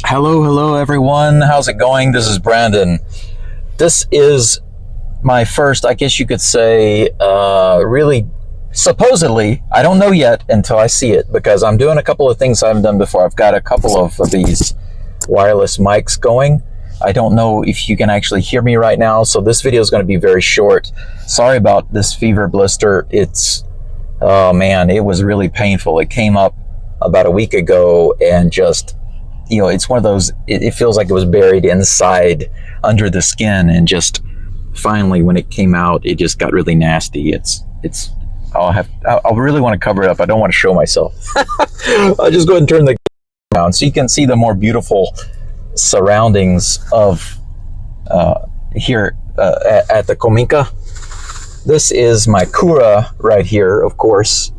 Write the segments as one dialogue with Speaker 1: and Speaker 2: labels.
Speaker 1: Hello everyone. How's it going? This is Brandon. This is my first, I guess you could say, really, supposedly, I don't know yet until I see it, because I'm doing a couple of things I haven't done before. I've got a couple of these wireless mics going. I don't know if you can actually hear me right now, so this video is going to be very short. Sorry about this fever blister. Oh man, it was really painful. It came up about a week ago and just, it's one of those, it feels like it was buried inside under the skin, and just finally when it came out, it just got really nasty. I'll really want to cover it up. I don't want to show myself. I'll just go ahead and turn the around so you can see the more beautiful surroundings of here at the Kominka. This is my Kura right here, of course.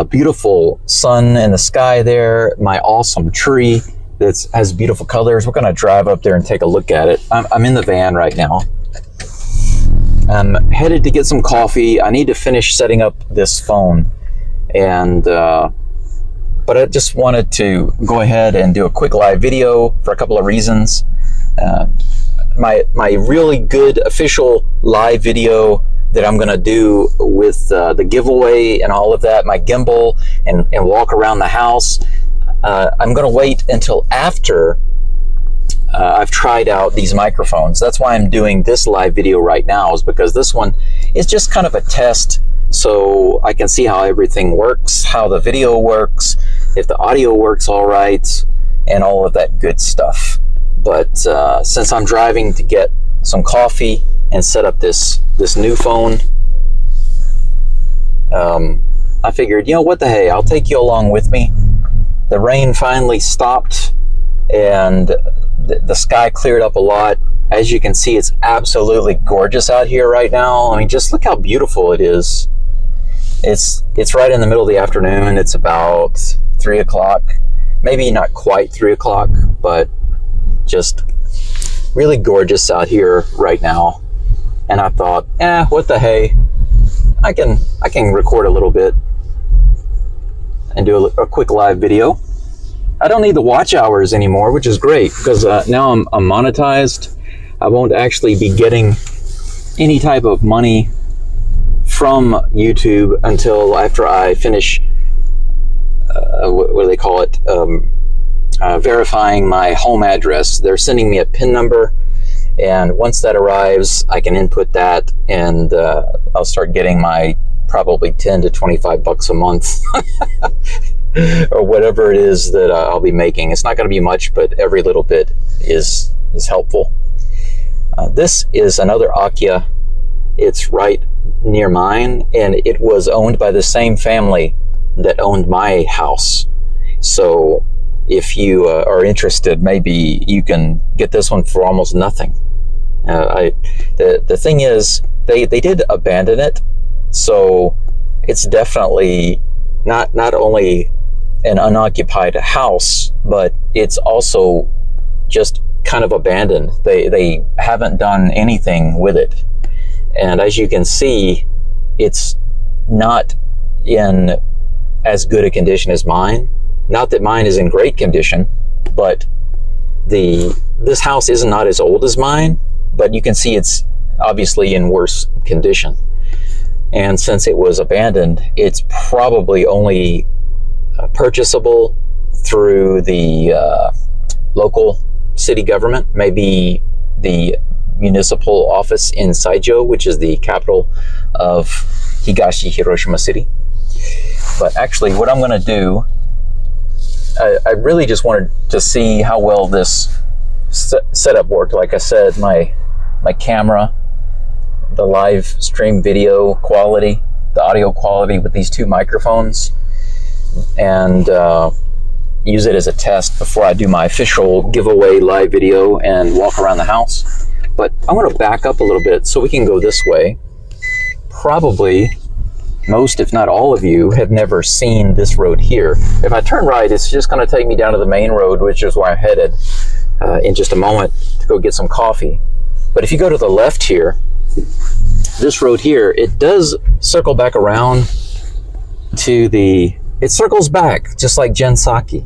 Speaker 1: Beautiful sun in the sky there. My awesome tree that has beautiful colors. We're going to drive up there and take a look at it. I'm in the van right now. I'm headed to get some coffee. I need to finish setting up this phone, but I just wanted to go ahead and do a quick live video for a couple of reasons. My really good official live video that I'm going to do with the giveaway and all of that, my gimbal and walk around the house, I'm going to wait until after I've tried out these microphones. That's why I'm doing this live video right now, is because this one is just kind of a test, so I can see how everything works, how the video works, if the audio works all right, and all of that good stuff. But since I'm driving to get some coffee and set up this new phone, I figured, what the hey, I'll take you along with me. The rain finally stopped and the sky cleared up a lot. As you can see, it's absolutely gorgeous out here right now. I mean, just look how beautiful it is. It's right in the middle of the afternoon. It's about 3 o'clock, maybe not quite 3 o'clock, but just really gorgeous out here right now. And I thought, what the hey, I can record a little bit and do a quick live video. I don't need the watch hours anymore, which is great, because now I'm monetized. I won't actually be getting any type of money from YouTube until after I finish, what do they call it, verifying my home address. They're sending me a PIN number, and once that arrives, I can input that, and I'll start getting my probably 10 to 25 bucks a month or whatever it is that I'll be making. It's not going to be much, but every little bit is helpful. This is another Akia. It's right near mine, and it was owned by the same family that owned my house. So if you are interested, maybe you can get this one for almost nothing. The thing is, they did abandon it, so it's definitely not only an unoccupied house, but it's also just kind of abandoned. They haven't done anything with it, and as you can see, it's not in as good a condition as mine. Not that mine is in great condition, but this house is not as old as mine, but you can see it's obviously in worse condition. And since it was abandoned, it's probably only purchasable through the local city government, maybe the municipal office in Saijo, which is the capital of Higashi, Hiroshima city. But actually, what I'm going to do, I really just wanted to see how well this setup worked. Like I said, my camera, the live stream video quality, the audio quality with these two microphones, and use it as a test before I do my official giveaway live video and walk around the house. But I want to back up a little bit so we can go this way. Probably most, if not all of you, have never seen this road here. If I turn right, it's just going to take me down to the main road, which is where I'm headed in just a moment to go get some coffee. But if you go to the left here, this road here, it does circle back around to it circles back, just like Gensaki.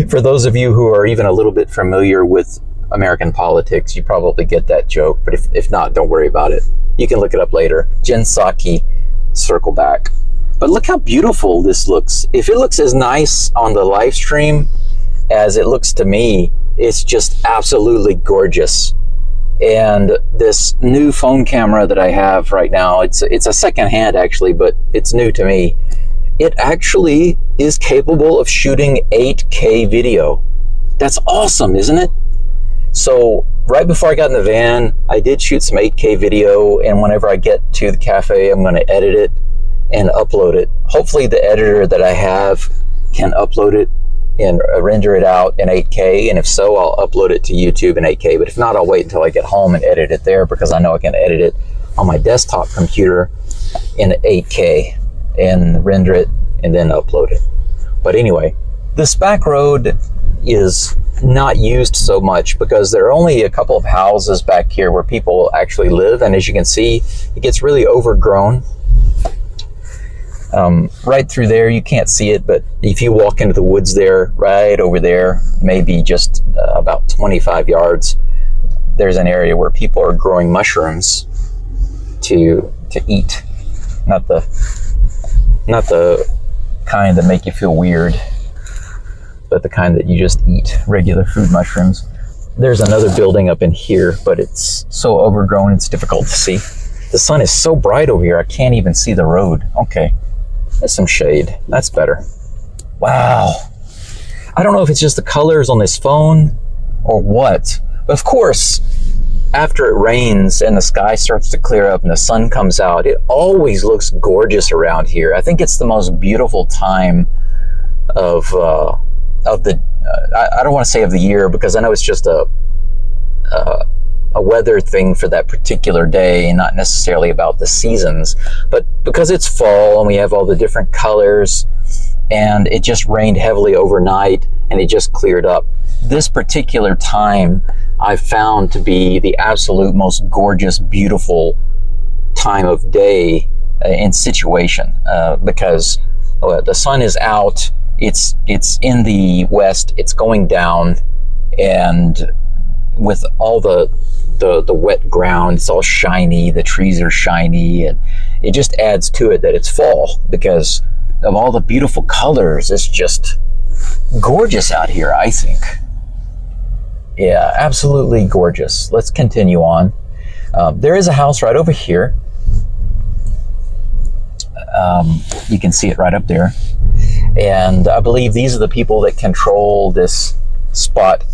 Speaker 1: For those of you who are even a little bit familiar with American politics, you probably get that joke, but if not, don't worry about it. You can look it up later. Jinsaki, circle back. But look how beautiful this looks. If it looks as nice on the live stream as it looks to me, it's just absolutely gorgeous. And this new phone camera that I have right now, it's a second hand actually, but it's new to me. It actually is capable of shooting 8K video. That's awesome, isn't it? So right before I got in the van, I did shoot some 8K video, and whenever I get to the cafe, I'm going to edit it and upload it. Hopefully the editor that I have can upload it and render it out in 8K, and if so, I'll upload it to YouTube in 8K, but if not, I'll wait until I get home and edit it there, because I know I can edit it on my desktop computer in 8K and render it and then upload it. But anyway, this back road is not used so much because there are only a couple of houses back here where people actually live, and as you can see, it gets really overgrown. Right through there, you can't see it, but if you walk into the woods there, right over there, maybe just about 25 yards, there's an area where people are growing mushrooms to eat. Not the kind that make you feel weird, but the kind that you just eat, regular food mushrooms. There's another building up in here, but it's so overgrown it's difficult to see. The sun is so bright over here, I can't even see the road. Okay. There's some shade. That's better. Wow. I don't know if it's just the colors on this phone or what. But of course, after it rains and the sky starts to clear up and the sun comes out, it always looks gorgeous around here. I think it's the most beautiful time of the, I don't want to say of the year, because I know it's just a weather thing for that particular day and not necessarily about the seasons, but because it's fall and we have all the different colors and it just rained heavily overnight and it just cleared up. This particular time I've found to be the absolute most gorgeous, beautiful time of day and situation, because the sun is out, it's in the west, it's going down, and with all the wet ground, it's all shiny, the trees are shiny, and it just adds to it that it's fall because of all the beautiful colors. It's just gorgeous out here, I think. Yeah, absolutely gorgeous. Let's continue on. There is a house right over here. You can see it right up there. And I believe these are the people that control this spot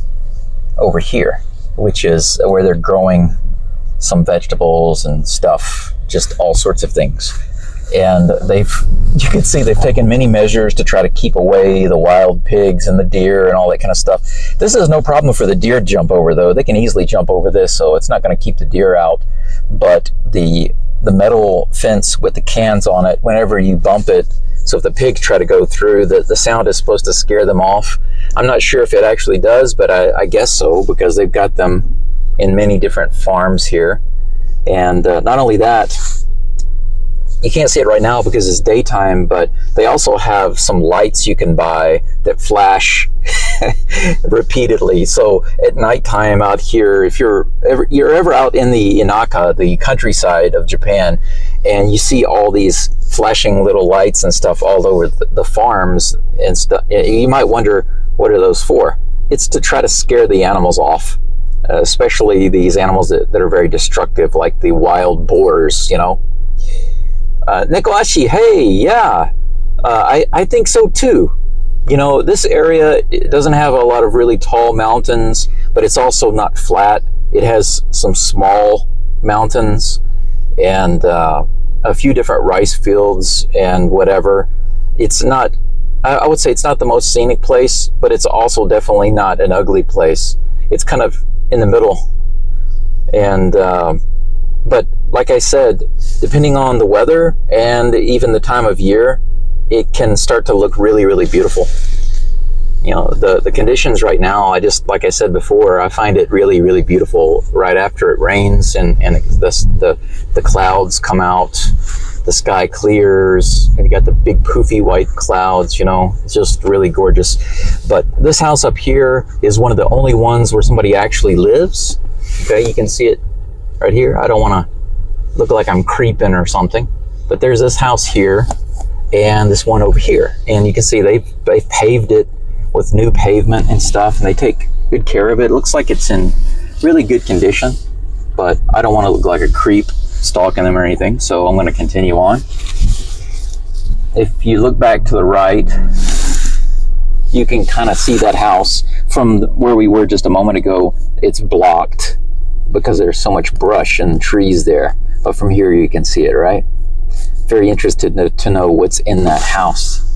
Speaker 1: over here, which is where they're growing some vegetables and stuff, just all sorts of things. And you can see they've taken many measures to try to keep away the wild pigs and the deer and all that kind of stuff. This is no problem for the deer to jump over, though. They can easily jump over this, so it's not going to keep the deer out. But the metal fence with the cans on it, whenever you bump it, so if the pigs try to go through, the sound is supposed to scare them off. I'm not sure if it actually does, but I guess so, because they've got them in many different farms here. And not only that, you can't see it right now because it's daytime, but they also have some lights you can buy that flash repeatedly. So at nighttime out here, if you're ever out in the Inaka, the countryside of Japan, and you see all these flashing little lights and stuff all over the farms and stuff, you might wonder, what are those for? It's to try to scare the animals off, especially these animals that are very destructive, like the wild boars, you know. Nekoashi, hey, yeah, I think so too. You know, this area, it doesn't have a lot of really tall mountains, but it's also not flat. It has some small mountains and a few different rice fields and whatever. It's not, I would say it's not the most scenic place, but it's also definitely not an ugly place. It's kind of in the middle. And but like I said, depending on the weather and even the time of year, it can start to look really, really beautiful. You know, the conditions right now, like I said before, I find it really, really beautiful right after it rains and the clouds come out the sky clears, and you got the big poofy white clouds, you know, it's just really gorgeous. But this house up here is one of the only ones where somebody actually lives. Okay, you can see it right here. I don't want to look like I'm creeping or something, but there's this house here and this one over here, and you can see they've paved it with new pavement and stuff, and they take good care of it. It looks like it's in really good condition, but I don't want to look like a creep stalking them or anything, so I'm going to continue on. If you look back to the right, you can kind of see that house from where we were just a moment ago. It's blocked because there's so much brush and trees there, but from here you can see it, right? Very interested to know what's in that house.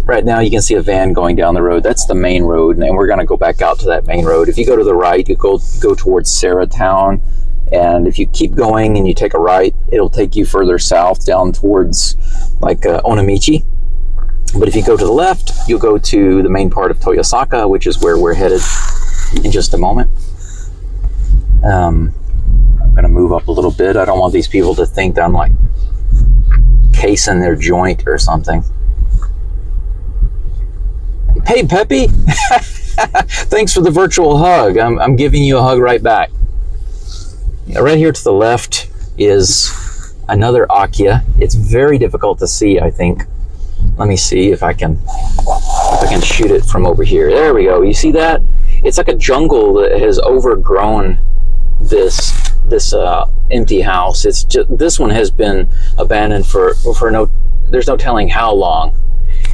Speaker 1: Right now you can see a van going down the road. That's the main road, and we're going to go back out to that main road. If you go to the right, you go towards Saratown, and if you keep going and you take a right, it'll take you further south down towards like Onamichi. But if you go to the left, you'll go to the main part of Toyosaka, which is where we're headed in just a moment. I'm going to move up a little bit. I don't want these people to think that I'm like casing their joint or something. Hey, Peppy. Thanks for the virtual hug. I'm giving you a hug right back. Right here to the left is another Akia. It's very difficult to see, I think. Let me see if I can shoot it from over here. There we go. You see that? It's like a jungle that has overgrown this empty house. It's just, this one has been abandoned for there's no telling how long.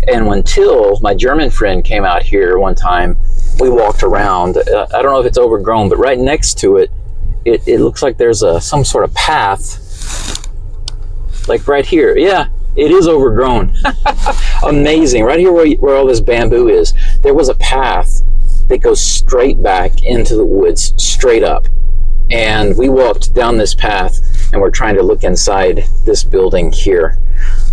Speaker 1: And when Till, my German friend, came out here one time, we walked around. I don't know if it's overgrown, but right next to it, it looks like there's some sort of path. Like right here. Yeah, it is overgrown. Amazing. Right here where all this bamboo is, there was a path that goes straight back into the woods, straight up. And we walked down this path, and we're trying to look inside this building here.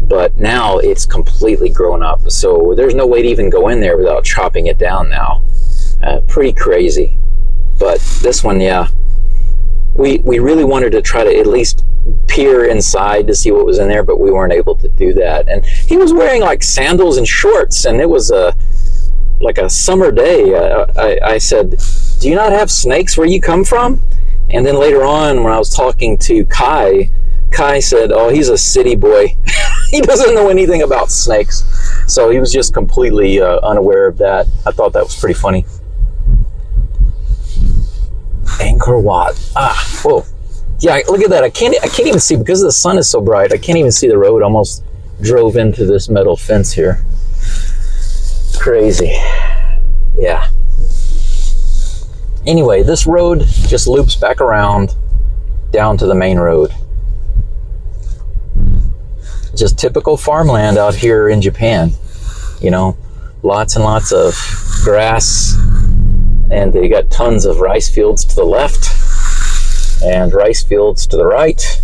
Speaker 1: But now it's completely grown up, so there's no way to even go in there without chopping it down now. Pretty crazy. But this one, yeah, we really wanted to try to at least peer inside to see what was in there, but we weren't able to do that. And he was wearing like sandals and shorts, and it was like a summer day. I said, do you not have snakes where you come from? And then later on, when I was talking to Kai said, oh, he's a city boy. He doesn't know anything about snakes. So he was just completely unaware of that. I thought that was pretty funny. Angkor Wat. Whoa. Yeah, look at that. I can't even see, because the sun is so bright, I can't even see the road. Almost drove into this metal fence here. Crazy. Yeah. Anyway, this road just loops back around down to the main road. Just typical farmland out here in Japan. You know, lots and lots of grass, and they got tons of rice fields to the left and rice fields to the right.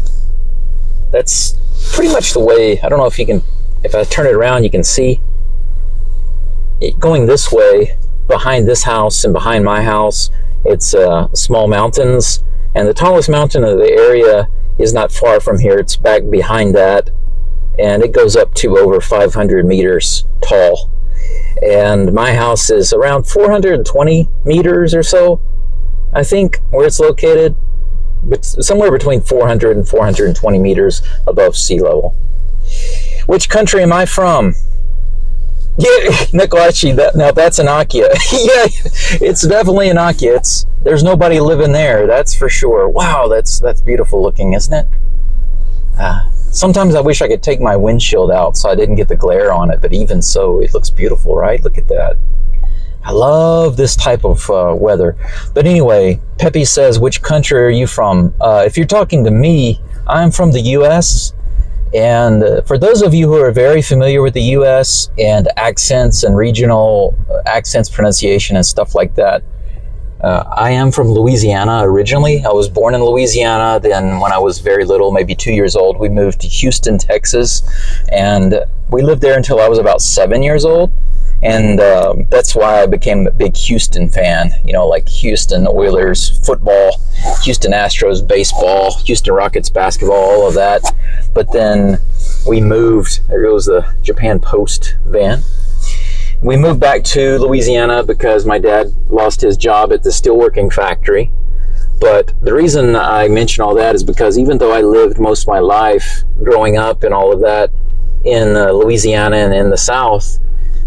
Speaker 1: That's pretty much the way. I don't know if I turn it around, you can see it going this way. Behind this house and behind my house, it's small mountains, and the tallest mountain of the area is not far from here. It's back behind that, and it goes up to over 500 meters tall. And my house is around 420 meters or so, I think, where it's located, but somewhere between 400 and 420 meters above sea level. Which country am I from? Yeah, Nikolachi, that's an Akia. Yeah, it's definitely an Akia. There's nobody living there, that's for sure. Wow, that's beautiful looking, isn't it? Sometimes I wish I could take my windshield out so I didn't get the glare on it, but even so, it looks beautiful, right? Look at that. I love this type of weather. But anyway, Pepe says, which country are you from? If you're talking to me, I'm from the U.S., and for those of you who are very familiar with the U.S. and accents and regional accents, pronunciation and stuff like that, I am from Louisiana originally. I was born in Louisiana. Then when I was very little, maybe 2 years old, we moved to Houston, Texas. And we lived there until I was about 7 years old. And that's why I became a big Houston fan, like Houston Oilers football, Houston Astros baseball, Houston Rockets basketball, all of that. But then we moved, there goes the Japan Post van. We moved back to Louisiana because my dad lost his job at the steelworking factory. But the reason I mention all that is because even though I lived most of my life growing up and all of that in Louisiana and in the South,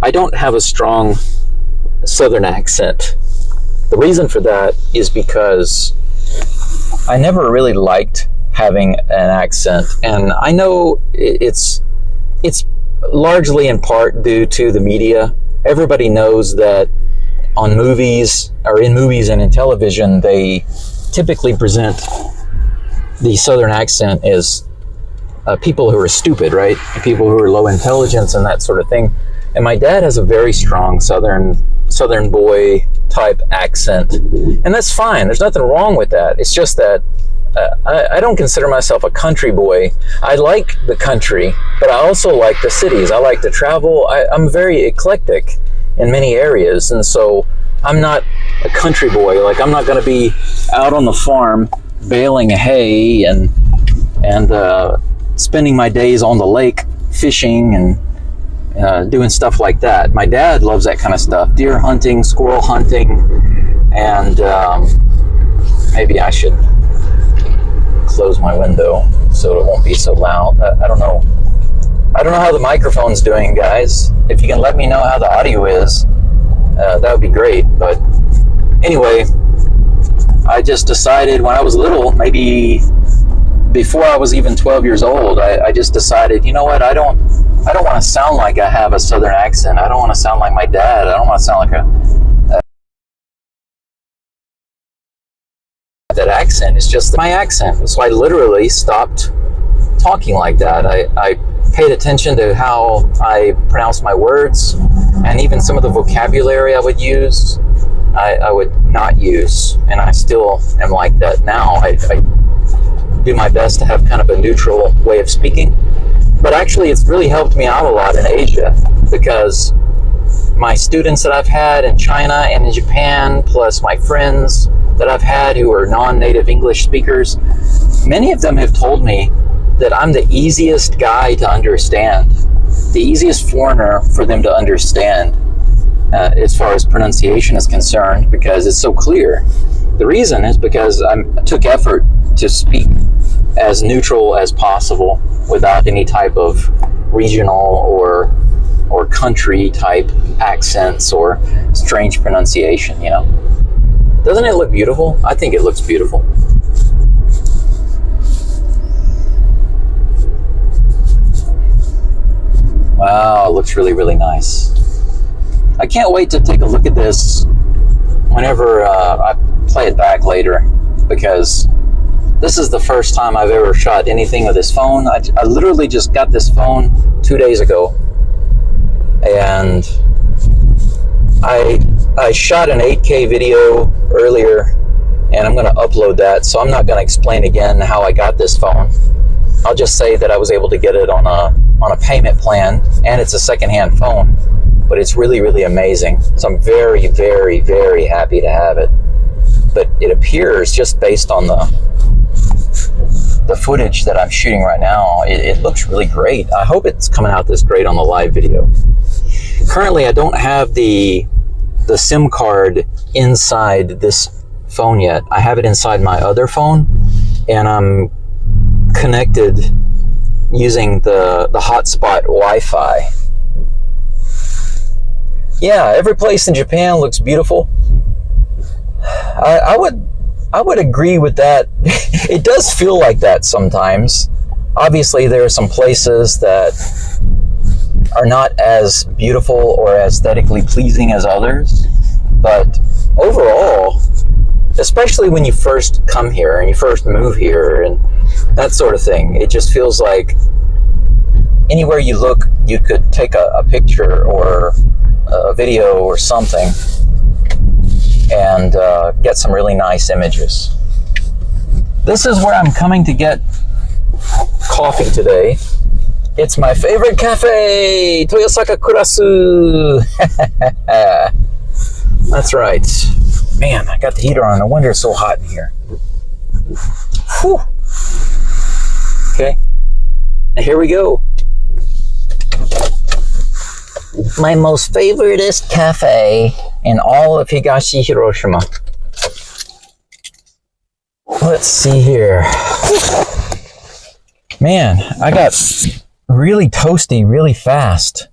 Speaker 1: I don't have a strong Southern accent. The reason for that is because I never really liked having an accent, and I know it's largely in part due to the media. Everybody knows that on movies, or in movies and in television, they typically present the Southern accent as people who are stupid, right? People who are low intelligence and that sort of thing. And my dad has a very strong Southern boy type accent, and that's fine. There's nothing wrong with that. It's just that I don't consider myself a country boy. I like the country, but I also like the cities. I like to travel. I'm very eclectic in many areas, and so I'm not a country boy. Like, I'm not going to be out on the farm baling hay and spending my days on the lake fishing and doing stuff like that. My dad loves that kind of stuff. Deer hunting, squirrel hunting, and maybe I should close my window so it won't be so loud. I don't know how the microphone's doing, guys. If you can let me know how the audio is, that would be great. But anyway, I just decided when I was little, maybe before I was even 12 years old, I just decided, you know what, I don't want to sound like I have a Southern accent. I don't want to sound like my dad. I don't want to sound like that accent. It's just my accent. So I literally stopped talking like that. I paid attention to how I pronounced my words, and even some of the vocabulary I would use, I would not use. And I still am like that now. I do my best to have kind of a neutral way of speaking. But actually, it's really helped me out a lot in Asia, because my students that I've had in China and in Japan, plus my friends that I've had who are non-native English speakers, many of them have told me that I'm the easiest guy to understand, the easiest foreigner for them to understand as far as pronunciation is concerned, because it's so clear. The reason is because I took effort to speak as neutral as possible without any type of regional or country type accents or strange pronunciation, Doesn't it look beautiful? I think it looks beautiful. Wow, it looks really, really nice. I can't wait to take a look at this whenever I play it back later, because this is the first time I've ever shot anything with this phone. I literally just got this phone 2 days ago, and I shot an 8K video earlier, and I'm going to upload that, so I'm not going to explain again how I got this phone. I'll just say that I was able to get it on a payment plan, and it's a secondhand phone, but it's really, really amazing. So I'm very, very, very happy to have it. But it appears, just based on the footage that I'm shooting right now, it looks really great. I hope it's coming out this great on the live video. Currently, I don't have the SIM card inside this phone yet. I have it inside my other phone, and I'm connected using the hotspot Wi-Fi. Yeah, every place in Japan looks beautiful. I would agree with that. It does feel like that sometimes. Obviously, there are some places that are not as beautiful or aesthetically pleasing as others, but overall, especially when you first come here and you first move here and that sort of thing, it just feels like anywhere you look, you could take a picture or a video or something and get some really nice images. This is where I'm coming to get coffee today. It's my favorite cafe, Toyosaka Kurasu. That's right. Man, I got the heater on. No wonder it's so hot in here. Whew. Okay, now here we go. My most favoriteest cafe in all of Higashi, Hiroshima. Let's see here. Man, I got really toasty really fast.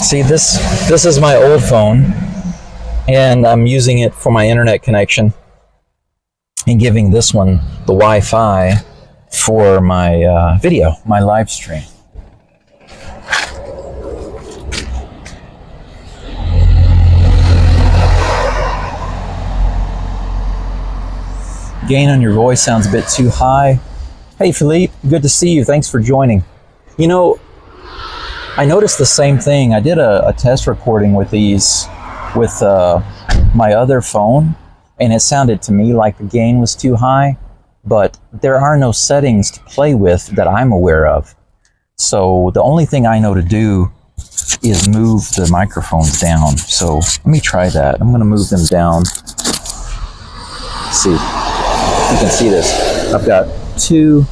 Speaker 1: See, this is my old phone, and I'm using it for my internet connection and giving this one the Wi-Fi for my video, my live stream. Gain on your voice sounds a bit too high. Hey Philippe, good to see you. Thanks for joining. You know, I noticed the same thing. I did a test recording with these with my other phone, and it sounded to me like the gain was too high, but there are no settings to play with that I'm aware of. So the only thing I know to do is move the microphones down. So let me try that. I'm gonna move them down. Let's see, you can see this. I've got two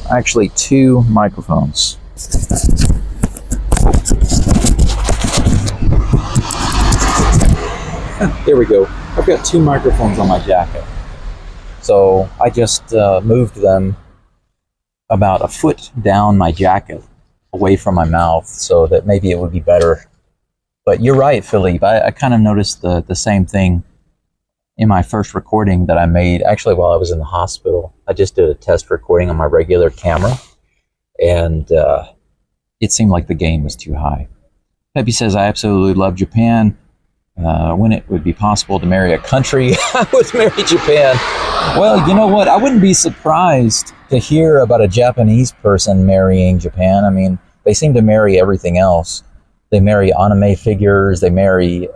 Speaker 1: microphones. There we go. I've got two microphones on my jacket. So I just moved them about a foot down my jacket, away from my mouth, so that maybe it would be better. But you're right, Philippe. I kind of noticed the same thing in my first recording that I made, actually while I was in the hospital. I just did a test recording on my regular camera, and it seemed like the gain was too high. Peppy says, I absolutely love Japan. When it would be possible to marry a country, I would marry Japan. Well, you know what? I wouldn't be surprised to hear about a Japanese person marrying Japan. I mean, they seem to marry everything else. They marry anime figures. They marry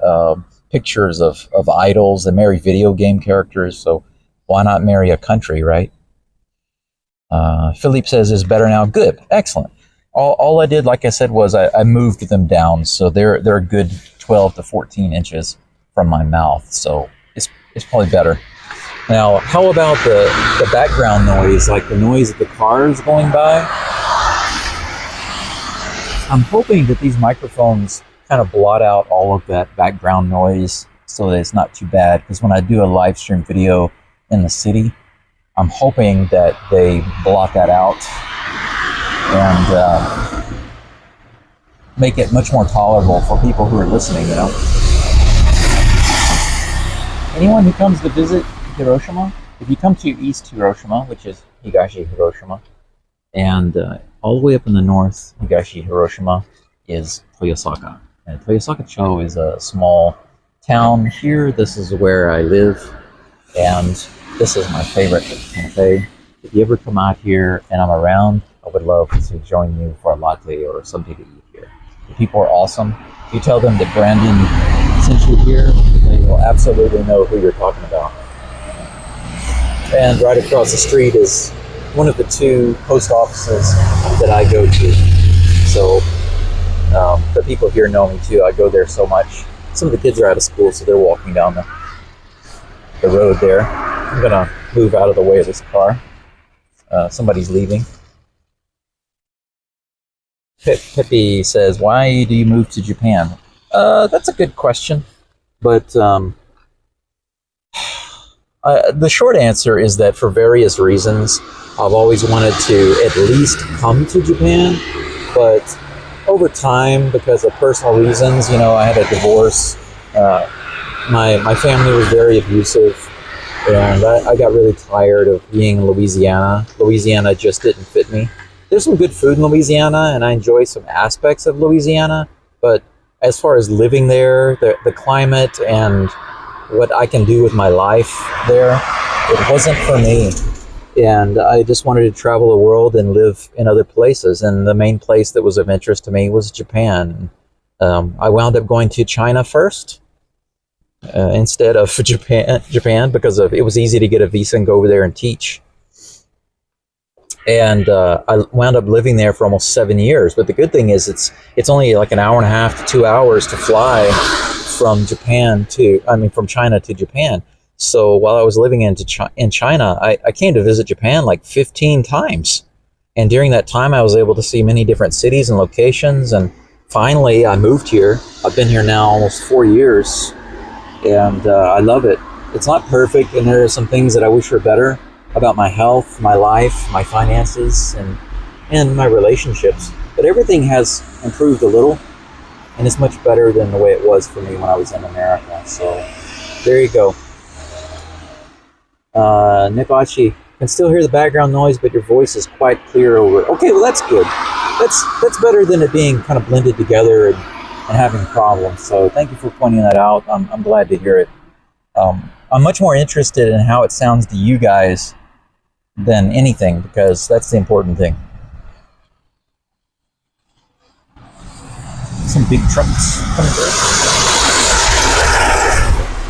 Speaker 1: pictures of idols. They marry video game characters. So why not marry a country, right? Philippe says, is better now. Good. Excellent. All I did, like I said, was I moved them down. So they're a good 12 to 14 inches from my mouth. So it's probably better. Now, how about the background noise, like the noise of the cars going by? I'm hoping that these microphones kind of blot out all of that background noise so that it's not too bad. Because when I do a live stream video in the city, I'm hoping that they blot that out and make it much more tolerable for people who are listening, you know? Anyone who comes to visit Hiroshima, if you come to East Hiroshima, which is Higashi Hiroshima, and all the way up in the north, Higashi Hiroshima, is Toyosaka. And Toyosaka-cho is a small town here. This is where I live, and this is my favorite cafe. If you ever come out here and I'm around, I would love to join you for a latte or something to eat here. The people are awesome. If you tell them that Brandon sent you here, they will absolutely know who you're talking about. And right across the street is one of the two post offices that I go to. So the people here know me too. I go there so much. Some of the kids are out of school, so they're walking down the road there. I'm gonna move out of the way of this car. Somebody's leaving. Pippi says, why do you move to Japan? That's a good question. But the short answer is that for various reasons, I've always wanted to at least come to Japan. But over time, because of personal reasons, you know, I had a divorce. My family was very abusive. And I got really tired of being in Louisiana. Louisiana just didn't fit me. There's some good food in Louisiana, and I enjoy some aspects of Louisiana. But as far as living there, the climate and what I can do with my life there, it wasn't for me. And I just wanted to travel the world and live in other places. And the main place that was of interest to me was Japan. I wound up going to China first. Instead of Japan, because it was easy to get a visa and go over there and teach. And I wound up living there for almost 7 years. But the good thing is it's only like an hour and a half to 2 hours to fly from from China to Japan. So while I was living in China, I came to visit Japan like 15 times. And during that time, I was able to see many different cities and locations. And finally, I moved here. I've been here now almost 4 years. And I love it. It's not perfect, and there are some things that I wish were better about my health, my life, my finances, and my relationships. But everything has improved a little, and it's much better than the way it was for me when I was in America. So there you go. Nipachi, can still hear the background noise, but your voice is quite clear over it. Okay, well that's good. That's better than it being kind of blended together and having problems. So thank you for pointing that out. I'm glad to hear it. I'm much more interested in how it sounds to you guys than anything, because that's the important thing. Some big trucks coming through.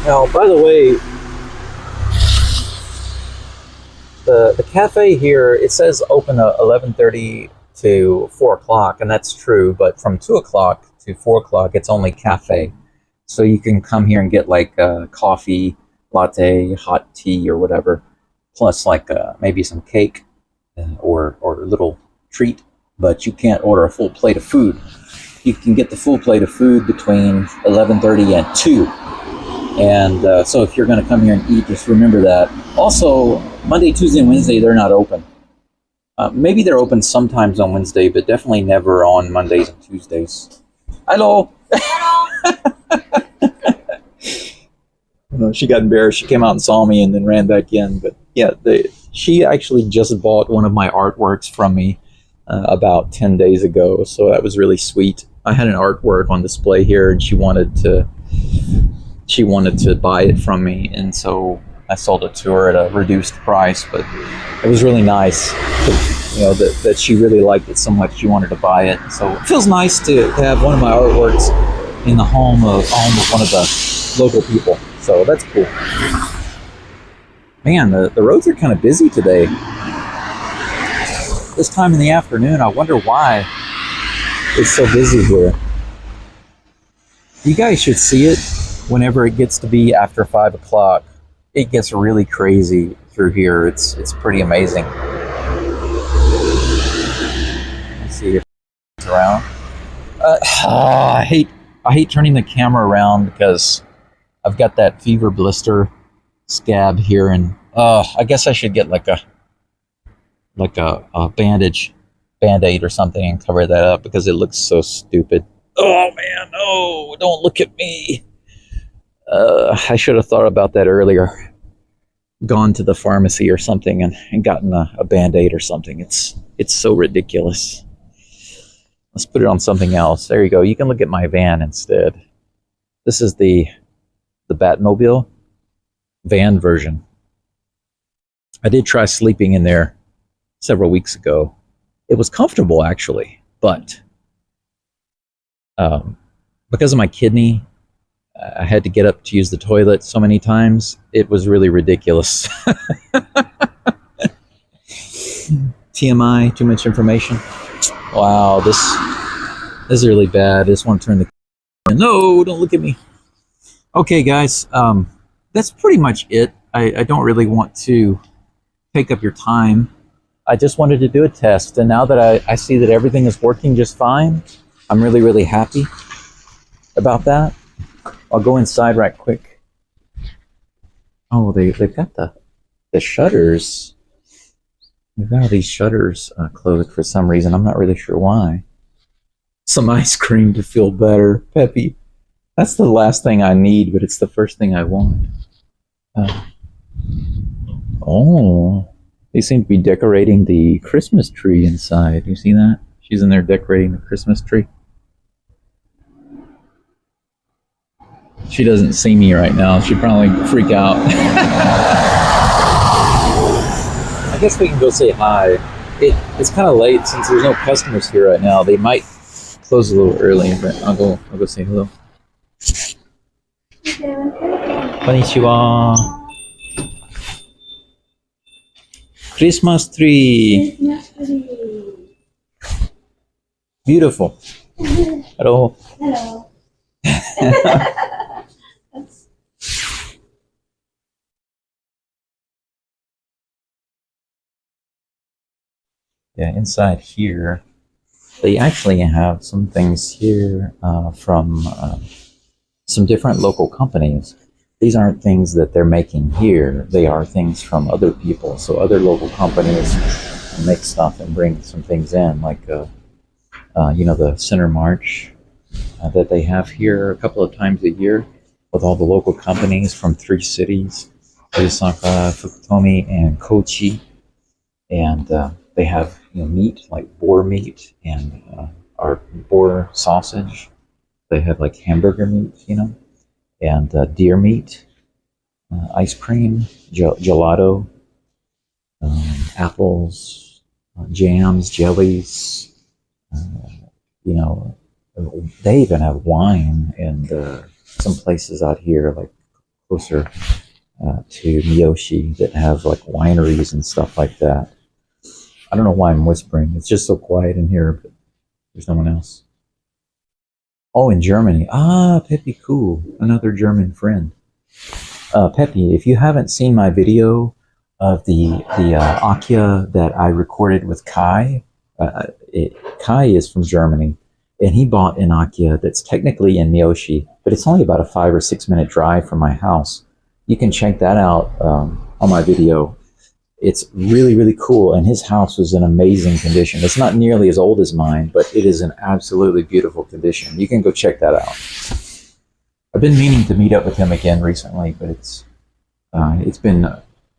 Speaker 1: Now, by the way, the cafe here, it says open at 11:30 to 4 o'clock, and that's true, but from 2 o'clock to 4 o'clock, it's only cafe. So you can come here and get like coffee, latte, hot tea, or whatever, plus like maybe some cake or a little treat, but you can't order a full plate of food. You can get the full plate of food between 11:30 and 2. And so if you're going to come here and eat, just remember that. Also, Monday, Tuesday, and Wednesday, they're not open. Maybe they're open sometimes on Wednesday, but definitely never on Mondays and Tuesdays. Hello! She got embarrassed. She came out and saw me and then ran back in. But yeah, she actually just bought one of my artworks from me about 10 days ago. So that was really sweet. I had an artwork on display here, and she wanted to buy it from me. And so I sold it to her at a reduced price. But it was really nice, that she really liked it so much she wanted to buy it. So it feels nice to have one of my artworks in the home of one of the local people. So that's cool. Man, the roads are kind of busy today. This time in the afternoon, I wonder why it's so busy here. You guys should see it whenever it gets to be after 5 o'clock. It gets really crazy through here. It's pretty amazing. Let's see if it's around. I hate turning the camera around because I've got that fever blister scab here, and I guess I should get like a Band-Aid or something and cover that up because it looks so stupid. Oh man, no, don't look at me. I should have thought about that earlier. Gone to the pharmacy or something and gotten a Band-Aid or something. It's so ridiculous. Let's put it on something else. There you go. You can look at my van instead. This is the Batmobile van version. I did try sleeping in there several weeks ago. It was comfortable actually, but because of my kidney, I had to get up to use the toilet so many times. It was really ridiculous. TMI, too much information. Wow, this is really bad. I just want to turn the... No, don't look at me. Okay, guys, that's pretty much it. I don't really want to take up your time. I just wanted to do a test, and now that I see that everything is working just fine, I'm really, really happy about that. I'll go inside right quick. Oh, they've got the shutters. They've got all these shutters closed for some reason. I'm not really sure why. Some ice cream to feel better. Peppy. That's the last thing I need, but it's the first thing I want. Oh, they seem to be decorating the Christmas tree inside. You see that? She's in there decorating the Christmas tree. She doesn't see me right now. She'd probably freak out. I guess we can go say hi. It's kind of late since there's no customers here right now. They might close a little early, but I'll go say hello. Konnichiwa. Christmas tree.
Speaker 2: Christmas tree.
Speaker 1: Beautiful. Hello.
Speaker 2: Hello.
Speaker 1: Yeah, inside here, they actually have some things here from some different local companies. These aren't things that they're making here. They are things from other people. So other local companies make stuff and bring some things in, like the Center March that they have here a couple of times a year with all the local companies from 3 cities, Toyosaka, Fukutomi, and Kochi. And they have meat like boar meat and our boar sausage. They have like hamburger meat, and deer meat, ice cream, gelato, apples, jams, jellies. You know, they even have wine in some places out here, like closer to Miyoshi, that have like wineries and stuff like that. I don't know why I'm whispering. It's just so quiet in here, but there's no one else. Oh, in Germany. Ah, Pepe, cool. Another German friend. Pepe, if you haven't seen my video of the Akia that I recorded with Kai, Kai is from Germany, and he bought an Akia that's technically in Miyoshi, but it's only about a 5 or 6 minute drive from my house. You can check that out on my video. It's really, really cool, and his house was in amazing condition. It's not nearly as old as mine, but it is in absolutely beautiful condition. You can go check that out. I've been meaning to meet up with him again recently, but it's been,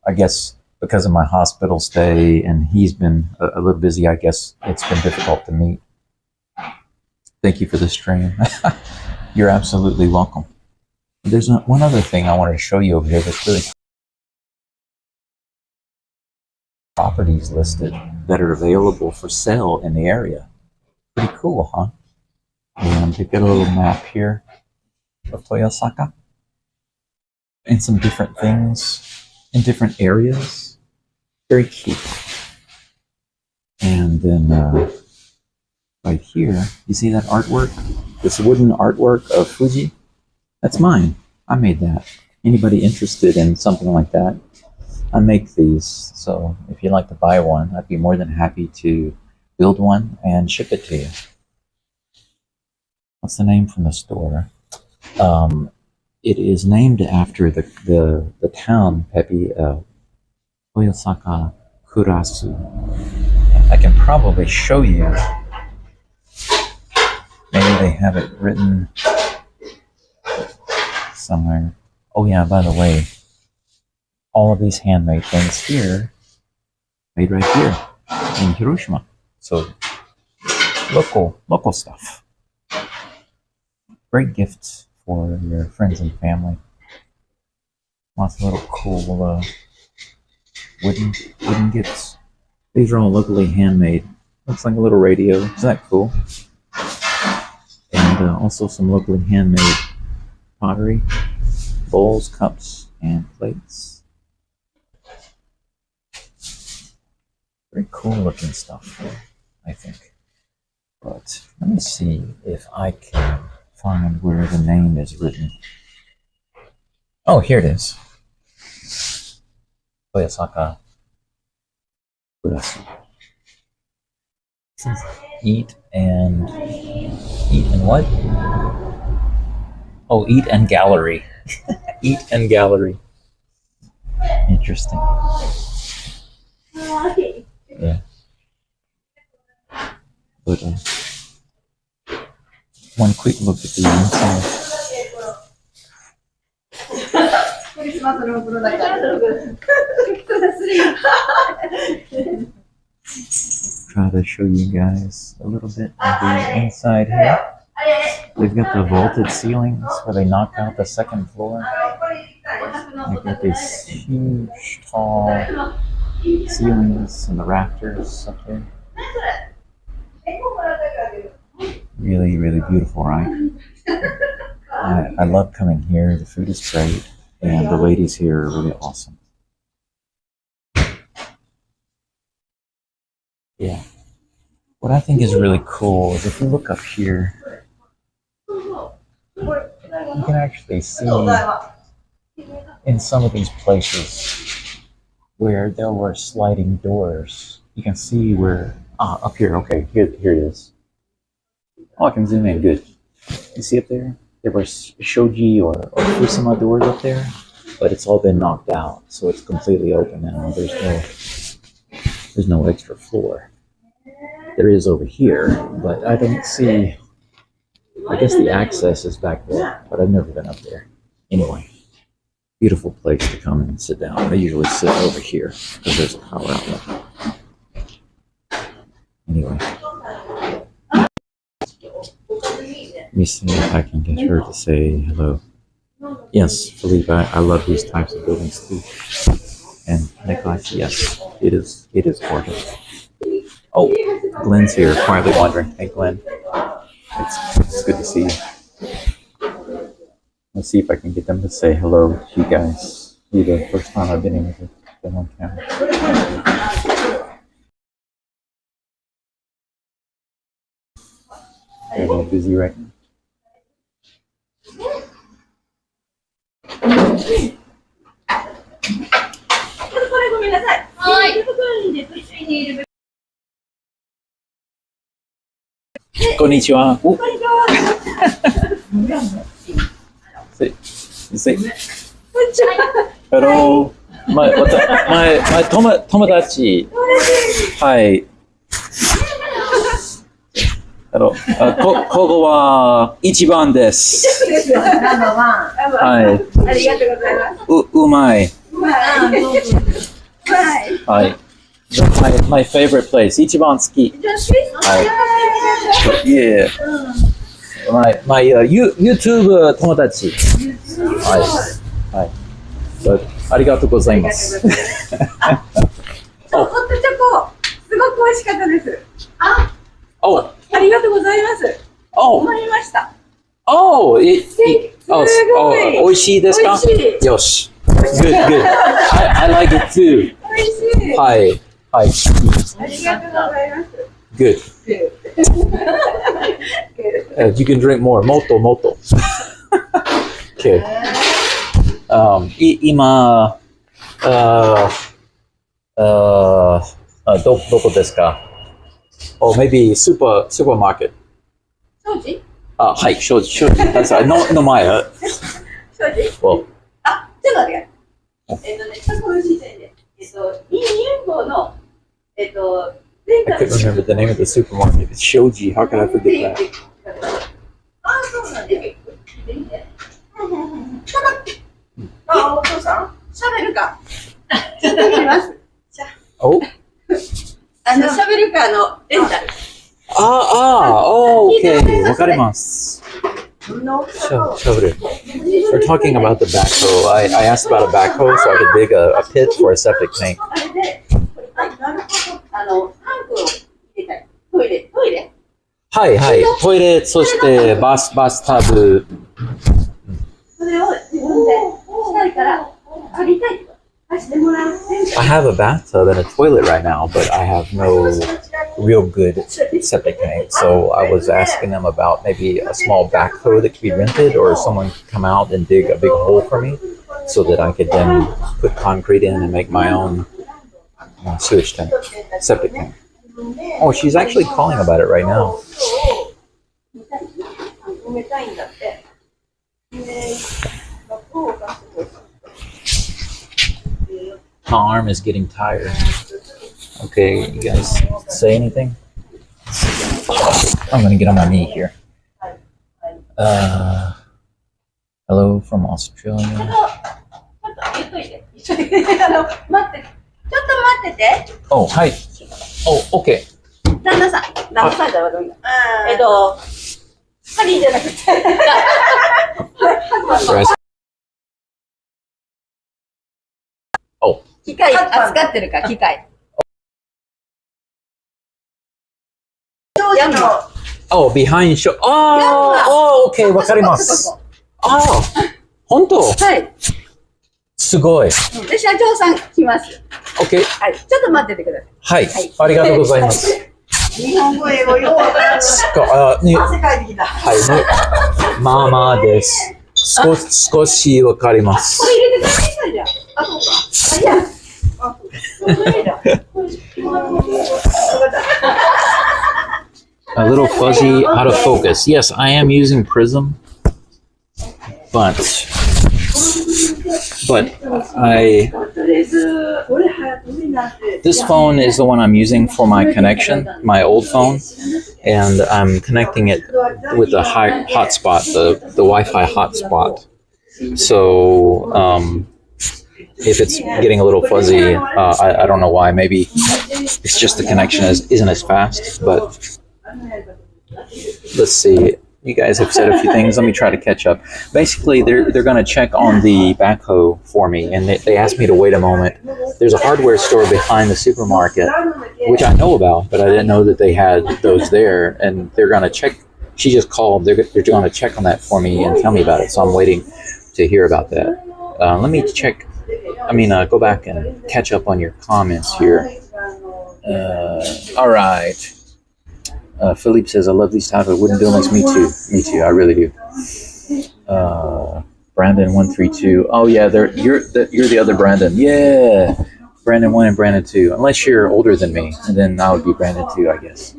Speaker 1: I guess, because of my hospital stay, and he's been a little busy, I guess it's been difficult to meet. Thank you for the stream. You're absolutely welcome. There's one other thing I wanted to show you over here that's really cool. Properties listed that are available for sale in the area. Pretty cool, huh? And they've got a little map here of Toyosaka and some different things in different areas. Very cute. And then right here, you see that artwork? This wooden artwork of Fuji? That's mine. I made that. Anybody interested in something like that? I make these, so if you'd like to buy one, I'd be more than happy to build one and ship it to you. What's the name from the store? It is named after the town, Pepe, Toyosaka Kurasu. I can probably show you. Maybe they have it written somewhere. Oh yeah, by the way, all of these handmade things here, made right here in Hiroshima. So local stuff. Great gifts for your friends and family. Lots of little cool wooden gifts. These are all locally handmade. Looks like a little radio. Isn't that cool? And also some locally handmade pottery, bowls, cups, and plates. Very cool looking stuff, I think. But let me see if I can find where the name is written. Oh, here it is. Toyosaka Kurasu. Eat and what? Oh, eat and gallery. Eat and gallery. Interesting. Yeah. But one quick look at the inside. Try to show you guys a little bit of the inside here. They've got the vaulted ceilings where they knock out the second floor. They've got these huge, tall ceilings and the rafters up there. Really, really beautiful, right? I love coming here. The food is great, and the ladies here are really awesome. Yeah. What I think is really cool is if you look up here, you can actually see in some of these places where there were sliding doors. You can see where, up here, okay, here it is. Oh, I can zoom in, good. You see up there? There were shoji or fusuma doors up there, but it's all been knocked out, so it's completely open now. There's no extra floor. There is over here, but I don't see, I guess the access is back there, but I've never been up there. Anyway, beautiful place to come and sit down. I usually sit over here because there's a power outlet. Anyway, let me see if I can get her to say hello. Yes, Philippe, I love these types of buildings too. And Nicholas, yes, it is gorgeous. Oh, Glenn's here, quietly wandering. Hey, Glenn. It's good to see you. Let's see if I can get them to say hello to you guys. Be the first time I've been able to get them on camera. They're a little busy right now. Konnichiwa. See. Hello. My tomodachi. Hi. Hello. ここは一番です。はい。ありがとうございます。うまい。はい。My favorite place. 一番好き。はい。Yeah. My YouTube 友達。はい。はい。ありがとうございます。
Speaker 2: ホットチョコ、すごく美味しかったです。ありがとうございます。思いました。
Speaker 1: 美味しいですか？よし。Good. I like it too.
Speaker 2: 美味しい。
Speaker 1: はい。
Speaker 2: ありがとうございます。
Speaker 1: Good. You can drink more. もっと。Okay. 今、どこですか？Oh, maybe supermarket.
Speaker 2: 庄司？
Speaker 1: はい、庄司。の前。
Speaker 2: 庄司？Well. ちょっと待ってください。ちょっとこの時点で、2号の、
Speaker 1: I couldn't remember the name of the supermarket. It's Shoji. How can I forget that?
Speaker 2: そうなんです。お父さん、喋るか。ちょっと見ます。喋るかレンタル。
Speaker 1: Okay. わかります。We're talking about the backhoe. I asked about a backhoe so I could dig a pit for a septic tank.
Speaker 2: トイレ。
Speaker 1: はい。トイレ、そしてバスタブ。
Speaker 2: それを自分でしたいから借りたいと貸してもらう。
Speaker 1: I have a bathtub and a toilet right now, but I have no real good septic tank. So I was asking them about maybe a small backhoe that could be rented, or someone could come out and dig a big hole for me, so that I could then put concrete in and make my own sewage tank, septic tank. Oh, she's actually calling about it right now. My arm is getting tired. Okay, you guys say anything? I'm gonna get on my knee here. Hello from Australia.
Speaker 2: ちょっと待ってて。
Speaker 1: はい。OK.
Speaker 2: 旦那さんじゃ悪いな。ハリーじゃなくて。機械扱ってるか、機械。
Speaker 1: behind show. OK, わかります。本当？
Speaker 2: はい。
Speaker 1: すごい。
Speaker 2: で、社長さん来ます。
Speaker 1: OK。
Speaker 2: はい。ちょっと待っててください。
Speaker 1: はい。ありがとうございます。
Speaker 2: 日本語、英語、ようわからない。汗かいてきた。
Speaker 1: はい。まあまあです。少しわかります。
Speaker 2: これ入れてくださいじゃん。あ、そうか。あ、いや。あ、
Speaker 1: A little fuzzy, out of focus. Yes, I am using Prism, but this phone is the one I'm using for my connection, my old phone, and I'm connecting it with the hotspot, the Wi-Fi hotspot. So if it's getting a little fuzzy, I don't know why. Maybe it's just the connection isn't as fast, but let's see. You guys have said a few things. Let me try to catch up. Basically, they're going to check on the backhoe for me, and they asked me to wait a moment. There's a hardware store behind the supermarket, which I know about, but I didn't know that they had those there, and they're going to check. She just called. They're going to check on that for me and tell me about it, so I'm waiting to hear about that. Let me check. Go back and catch up on your comments here. All right. Philippe says, I love these type of wooden buildings. Me too. Me too. I really do. Brandon 132. Oh yeah, you're the other Brandon. Yeah. Brandon 1 and Brandon 2. Unless you're older than me, and then I would be Brandon 2, I guess.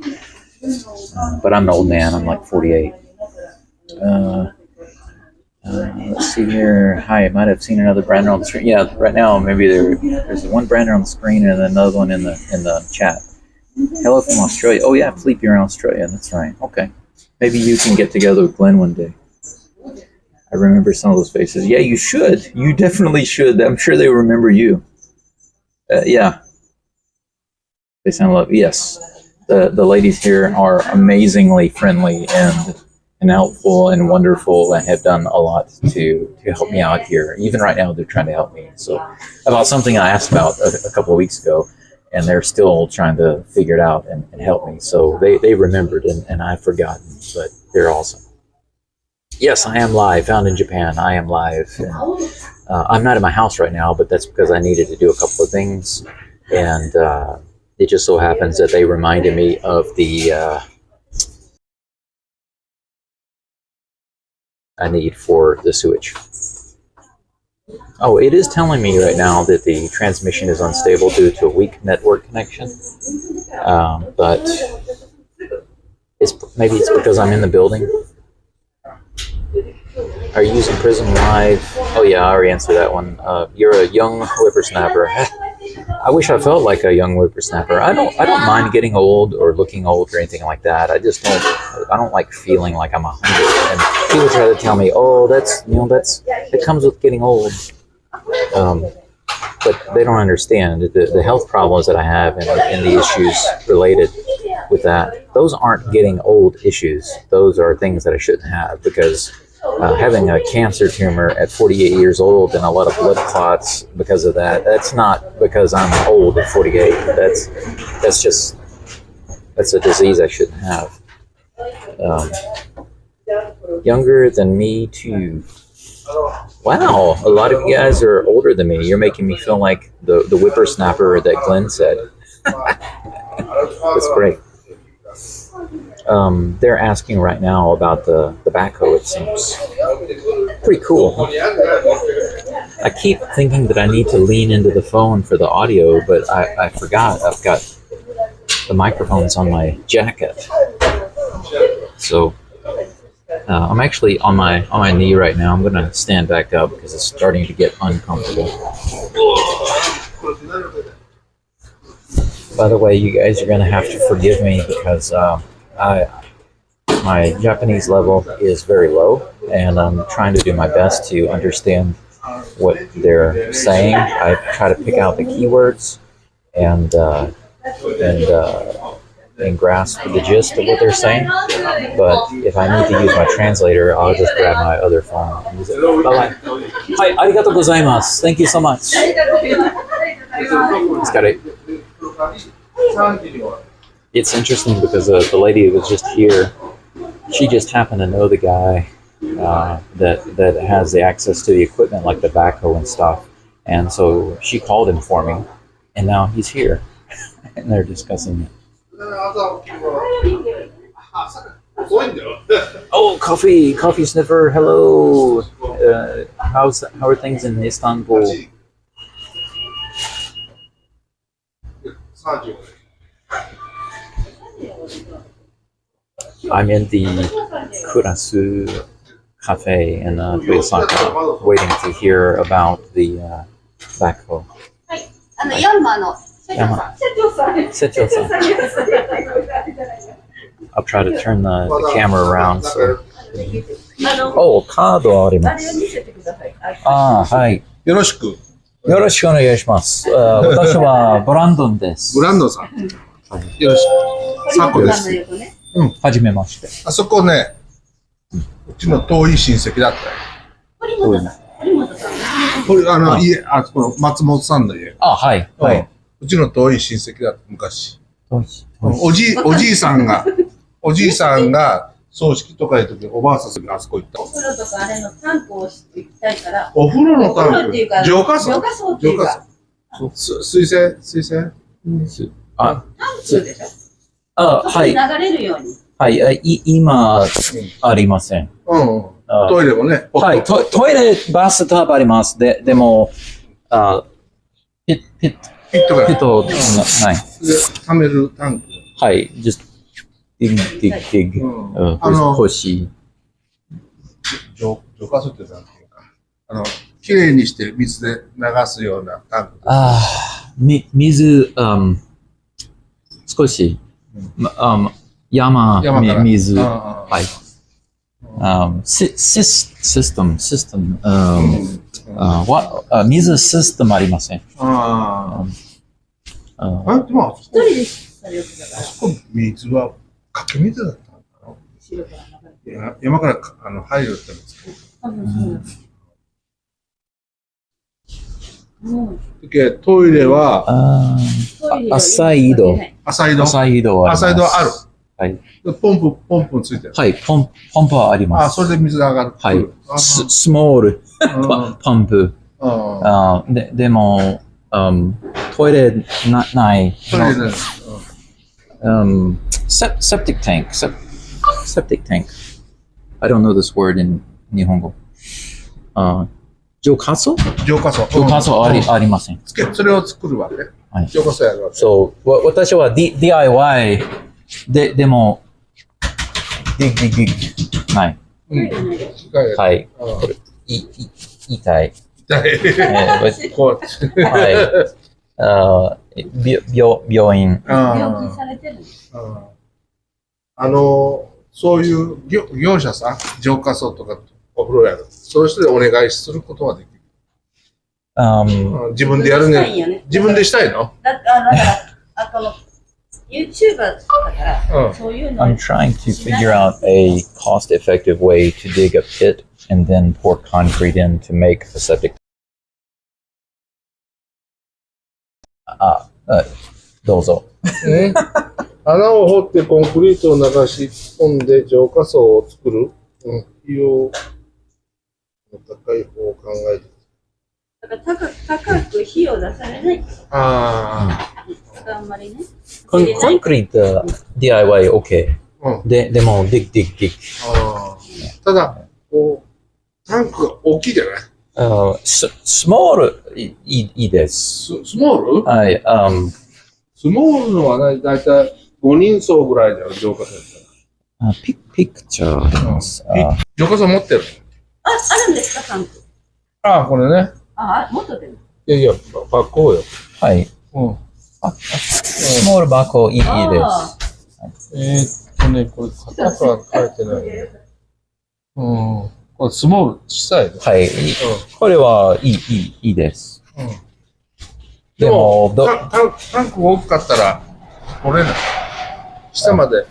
Speaker 1: But I'm an old man. I'm like 48. Let's see here. Hi, I might have seen another Brandon on the screen. Yeah, right now maybe there's one Brandon on the screen and another one in the chat. Hello from Australia. Oh yeah, Philippe, you're in Australia. That's right. Okay. Maybe you can get together with Glenn one day. I remember some of those faces. Yeah, you should. You definitely should. I'm sure they remember you. Yeah. They sound lovely. Yes. The ladies here are amazingly friendly and helpful and wonderful and have done a lot to help me out here. Even right now, they're trying to help me. So about something I asked about a couple of weeks ago, and they're still trying to figure it out and help me. So they remembered, and I've forgotten, but they're awesome. Yes, I am live, found in Japan. I am live. And, I'm not in my house right now, but that's because I needed to do a couple of things. And it just so happens that they reminded me of the I need for the sewage. Oh, it is telling me right now that the transmission is unstable due to a weak network connection. But maybe it's because I'm in the building. Are you using Prism Live? Oh yeah, I already answered that one. You're a young whippersnapper. I wish I felt like a young whippersnapper. I don't mind getting old or looking old or anything like that. I don't like feeling like I'm 100. And people try to tell me, oh, it comes with getting old. But they don't understand the health problems that I have and the issues related with that. Those aren't getting old issues. Those are things that I shouldn't have, because having a cancer tumor at 48 years old and a lot of blood clots because of that, that's not because I'm old at 48. That's a disease I shouldn't have. Younger than me too. Wow, a lot of you guys are older than me. You're making me feel like the whippersnapper that Glenn said. That's great. They're asking right now about the backhoe, it seems. Pretty cool. I keep thinking that I need to lean into the phone for the audio, but I forgot. I've got the microphones on my jacket. So I'm actually on my knee right now. I'm going to stand back up because it's starting to get uncomfortable. By the way, you guys are going to have to forgive me because my Japanese level is very low, and I'm trying to do my best to understand what they're saying. I try to pick out the keywords and grasp the gist of what they're saying. But if I need to use my translator, I'll just grab my other phone and use it. Bye-bye. Hi, arigatou gozaimasu. Thank you so much. It's interesting because the lady who was just here, she just happened to know the guy that has the access to the equipment like the backhoe and stuff. And so she called him for me, and now he's here, and they're discussing it. Oh, coffee sniffer. Hello. How are things in Istanbul? I'm in the Kurasu Cafe in Toyosaka, waiting to hear about the backhoe. I'll try to turn the camera around. So. Oh, カードあります。はい。
Speaker 3: よろしく。
Speaker 1: よろしくお願いします。私はブランドンです。
Speaker 3: ブランドンさん。よろしく。サコです。
Speaker 1: はじめまして。
Speaker 3: あそこね、うちの遠い親戚だったよ。この松本さんの家。
Speaker 1: あ、はい。はい。
Speaker 3: うちの遠い親戚だった、昔。おじいさんが、葬式とかいうとき、おばあさんがあそこ行った。
Speaker 2: お風呂とかあれのタンクを行きたいから。
Speaker 3: お風呂のタンク
Speaker 2: っていうか、
Speaker 3: 浄化槽
Speaker 2: っていうか。
Speaker 3: 水洗
Speaker 1: あ、
Speaker 2: タンクでしょ
Speaker 1: あ、はい。
Speaker 2: 流れるように。
Speaker 1: はい、今、ありません。
Speaker 3: トイレもね。
Speaker 1: はい、トイレ、バスタブあります。でも、ピットない。
Speaker 3: 溜めるタンク。
Speaker 1: はい、just dig. 欲しい。
Speaker 3: 浄化すってなんていうか。きれいにして水で流すようなタンク。
Speaker 1: 水、少し、山、水、はい。system、水システムありません。
Speaker 3: でも、
Speaker 2: 一人でしたよ。
Speaker 3: あそこ水はかけ水だったのかな。山から入るってトイレは
Speaker 1: 浅い井戸
Speaker 3: ある。
Speaker 1: はい。
Speaker 3: ポンプついてる。
Speaker 1: はい、ポンプはあります。
Speaker 3: それで水が上がる。
Speaker 1: はい。スモールポンプ。でも、トイレない。
Speaker 3: トイレない。
Speaker 1: septic tank. I don't know this word in 日本語。浄化槽ありません。
Speaker 3: それを作るわけ。浄化槽やるわけ。
Speaker 1: そう、私は DIY でも、ない。はい。痛い。病院。
Speaker 2: 病気されてるんです。
Speaker 3: そういう業者さん、浄化槽とかお風呂やる。そういう人でお願いすることはできる。自分でやるね。自分でしたいの？
Speaker 2: だから、YouTuber だから、そういうの。
Speaker 1: I'm trying to figure out a cost-effective way to dig a pit and then pour concrete in to make a septic. どうぞ。
Speaker 3: 穴を掘ってコンクリートを流し込んで浄化槽を作る。費用の高い方を考えて。
Speaker 2: だから高く費用出されない。あんまりね。
Speaker 1: コンクリート DIY OK。でも、ディッ。
Speaker 3: ただ、タンクが大きいじゃない？
Speaker 1: スモールいいです。
Speaker 3: スモール？
Speaker 1: はい。
Speaker 3: スモールのはだいたい5人層ぐらいだよ、浄化槽だったら。
Speaker 1: ピクチャーあります。
Speaker 3: 浄化槽持ってる？
Speaker 2: あるんですか、タンク。
Speaker 3: これね。
Speaker 2: 持ってる。
Speaker 3: いや、バッコーよ。
Speaker 1: はい。スモールバッコいいです。
Speaker 3: これ、型から書いてないね。これ、スモール、小さいね。
Speaker 1: はい。これはいいです。でも、
Speaker 3: タンク大きかったら、取れない。下まで。はい。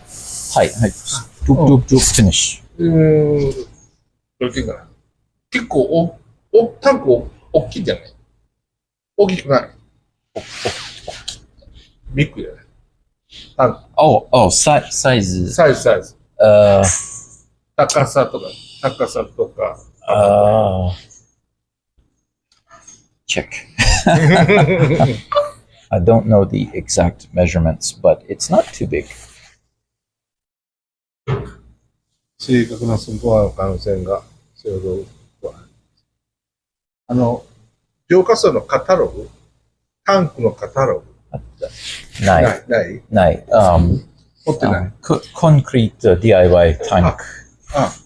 Speaker 1: ドゥフィニッシュ。
Speaker 3: 大きいかな。結構、タンク大きいんじゃない？大きくない？ビッグじゃない？タンク。
Speaker 1: サイズ。
Speaker 3: サイズ。高さとか。
Speaker 1: check. I don't know the exact measurements, but it's not too big.
Speaker 3: 正確な寸法の可能性がそれほど浄化槽のカタログ、タンクのカタログ。
Speaker 1: ない。ない。
Speaker 3: 持ってない。
Speaker 1: コンクリート DIY タンク。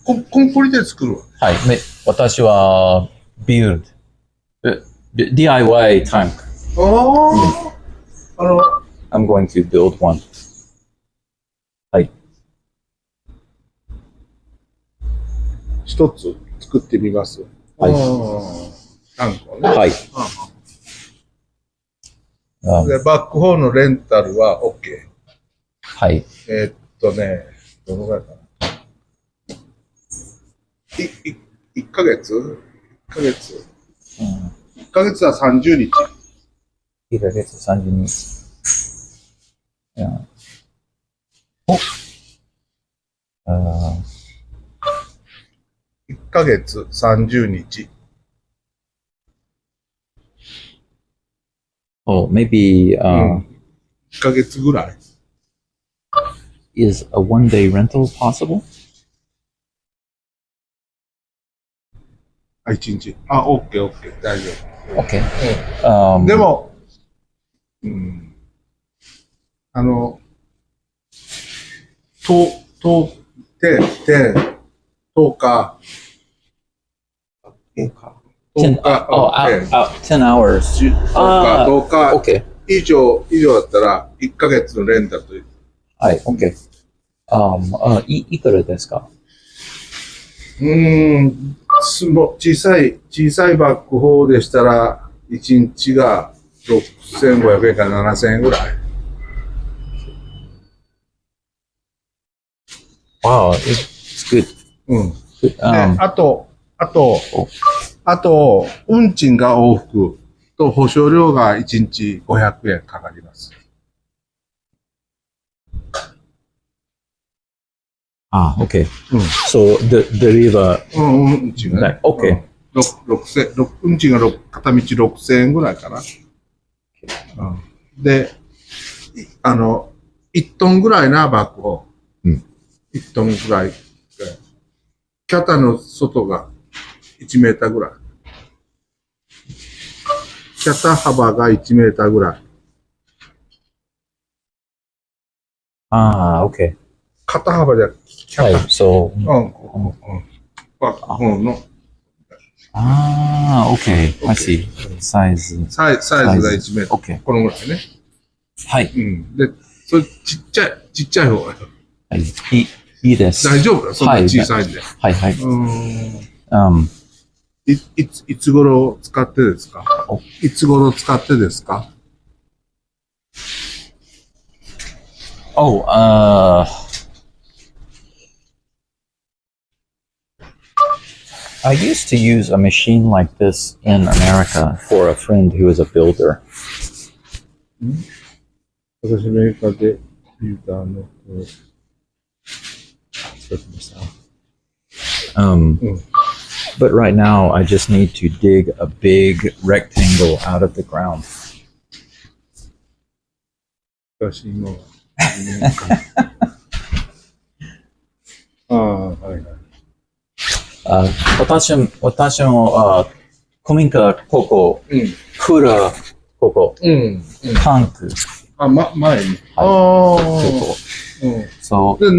Speaker 3: コンクリで作るわ。
Speaker 1: はい。私は、build。DIY タンク。I'm going to build one. はい。
Speaker 3: 一つ作ってみます。
Speaker 1: はい。
Speaker 3: タンクをね。
Speaker 1: はい。
Speaker 3: で、バックホールのレンタルは OK。
Speaker 1: はい。
Speaker 3: どのぐらいかな。1ヶ月 ?1 ヶ月。1ヶ月は30日。
Speaker 1: 1ヶ月30日。
Speaker 3: 1ヶ月30日。
Speaker 1: Oh, maybe
Speaker 3: 1ヶ月ぐらい。
Speaker 1: is a one-day rental possible?
Speaker 3: 1日。OK、大丈夫。
Speaker 1: Okay.
Speaker 3: でも、10日。
Speaker 1: 10 hours.
Speaker 3: 10日
Speaker 1: Okay.
Speaker 3: 以上だったら、1ヶ月のレンタルという。
Speaker 1: はい、OK。いくらですか？
Speaker 3: 小さいバックホールでしたら、1日が6500円から7000円ぐらい。
Speaker 1: Wow, it's good.
Speaker 3: あと、運賃が往復と保証料が1日500円かかります。
Speaker 1: Okay. So the river.
Speaker 3: 運賃がね。
Speaker 1: Okay.
Speaker 3: 運賃が片道6000円ぐらいかな。で、1トンぐらいなバッグを。1トンぐらい。キャタの外が1メーターぐらい。キャタ幅が1メーターぐらい。
Speaker 1: Okay.
Speaker 3: 肩幅でキャタ。
Speaker 1: So.
Speaker 3: バッグの。
Speaker 1: Okay. I see. サイズ
Speaker 3: が1メーター。
Speaker 1: Okay.
Speaker 3: このぐらいね。
Speaker 1: はい。
Speaker 3: で、それちっちゃい方が。
Speaker 1: はい。いいです。
Speaker 3: 大丈夫だ、そんな小さいんで。
Speaker 1: はい。
Speaker 3: いつ頃使ってですか？いつ頃使ってですか？
Speaker 1: I used to use a machine like this in America for a friend who is a builder.
Speaker 3: 私アメリカでビルダーの
Speaker 1: But right now, I just need to dig a big rectangle out of the ground.
Speaker 3: 私今は
Speaker 1: 私も古民家ここ、クーラーここ、タンク。
Speaker 3: 前に。
Speaker 1: そう。
Speaker 3: で、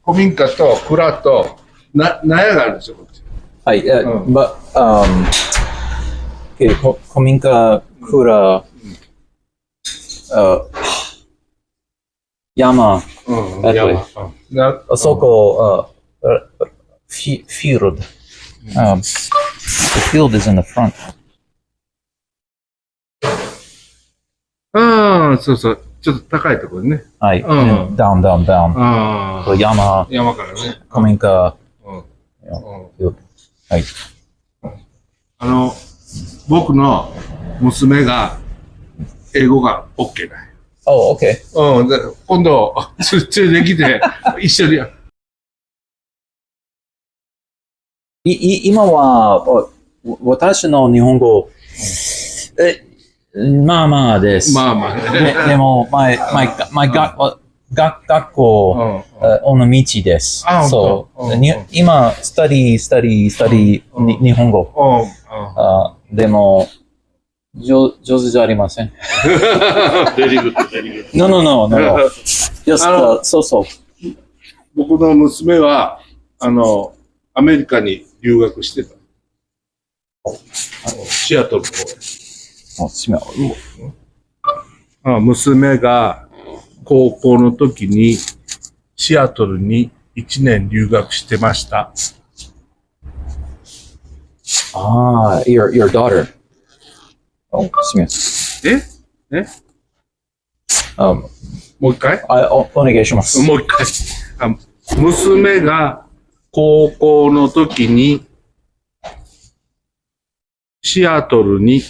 Speaker 3: 古民家と蔵と、納屋があるんですよ、こっち。
Speaker 1: はい、古民家、クーラー、山、そこ、field. The field is in the front.
Speaker 3: そうそう。ちょっと高いところね。
Speaker 1: はい。down.
Speaker 3: 山からね。
Speaker 1: 古民家。はい。
Speaker 3: 僕の娘が英語が OK だよ。
Speaker 1: OK。
Speaker 3: で今度、連れてきて、一緒に。
Speaker 1: 今は、私の日本語、まあまあです。
Speaker 3: まあまあね。
Speaker 1: でも、学校の道です。そう。今、スタディ、日本語。でも、上手じゃありません。
Speaker 3: Very good, very good.
Speaker 1: No. Just, そう。
Speaker 3: 僕の娘は、アメリカに留学してた。シアトルの方へ。娘が高校の時にシアトルに1年留学してました。
Speaker 1: your daughter. すみません。
Speaker 3: もう一回
Speaker 1: お願いします。
Speaker 3: もう一回。娘が高校の時にシアトルに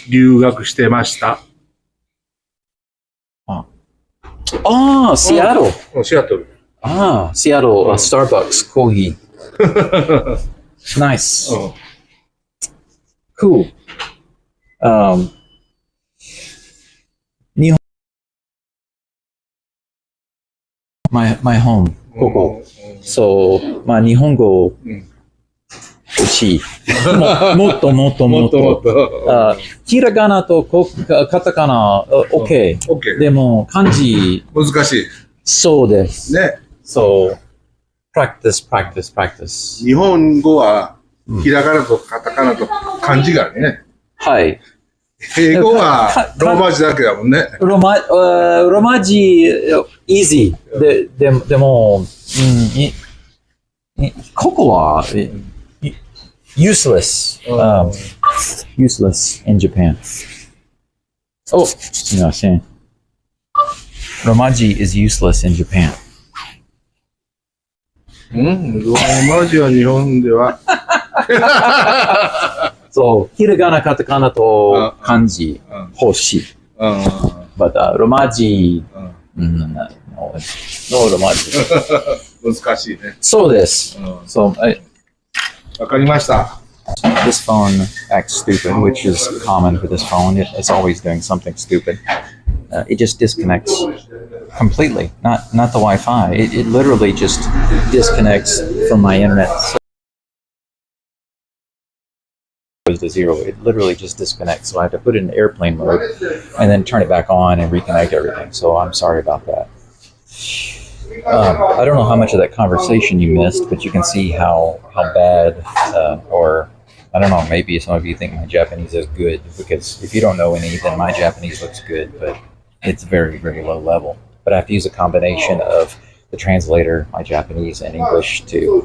Speaker 3: 留学してました。
Speaker 1: シアトル。
Speaker 3: シアトル。
Speaker 1: シアトル、スターバックス、コーヒー。Nice. Cool. 日本 my home, ここ。そう、日本語、欲しい。もっと。ひらがなとカタカナ、OK。でも、漢字。
Speaker 3: 難しい。
Speaker 1: そうです。
Speaker 3: ね。
Speaker 1: そう。practice.
Speaker 3: 日本語は、ひらがなとカタカナと漢字があるね。
Speaker 1: はい。
Speaker 3: 英語はローマ字だけだもんね。
Speaker 1: ローマ字、easy。でも、ここは、useless. Useless in Japan. すみません。ローマ字 is useless in Japan.
Speaker 3: ローマ字は日本では。
Speaker 1: そう、ひらがな、カタカナと漢字欲しい。but ローマ字、no ローマ字。
Speaker 3: 難しいね。
Speaker 1: そうです。
Speaker 3: わかりました。
Speaker 1: This phone acts stupid, which is common for this phone. It's always doing something stupid. It just disconnects completely. Not the Wi-Fi. It literally just disconnects from my internet. Goes to zero. It literally just disconnects. So I have to put it in airplane mode and then turn it back on and reconnect everything. So I'm sorry about that. I don't know how much of that conversation you missed, but you can see how bad, or I don't know, maybe some of you think my Japanese is good, because if you don't know any, then my Japanese looks good, but it's very, very low level. But I have to use a combination of the translator, my Japanese, and English to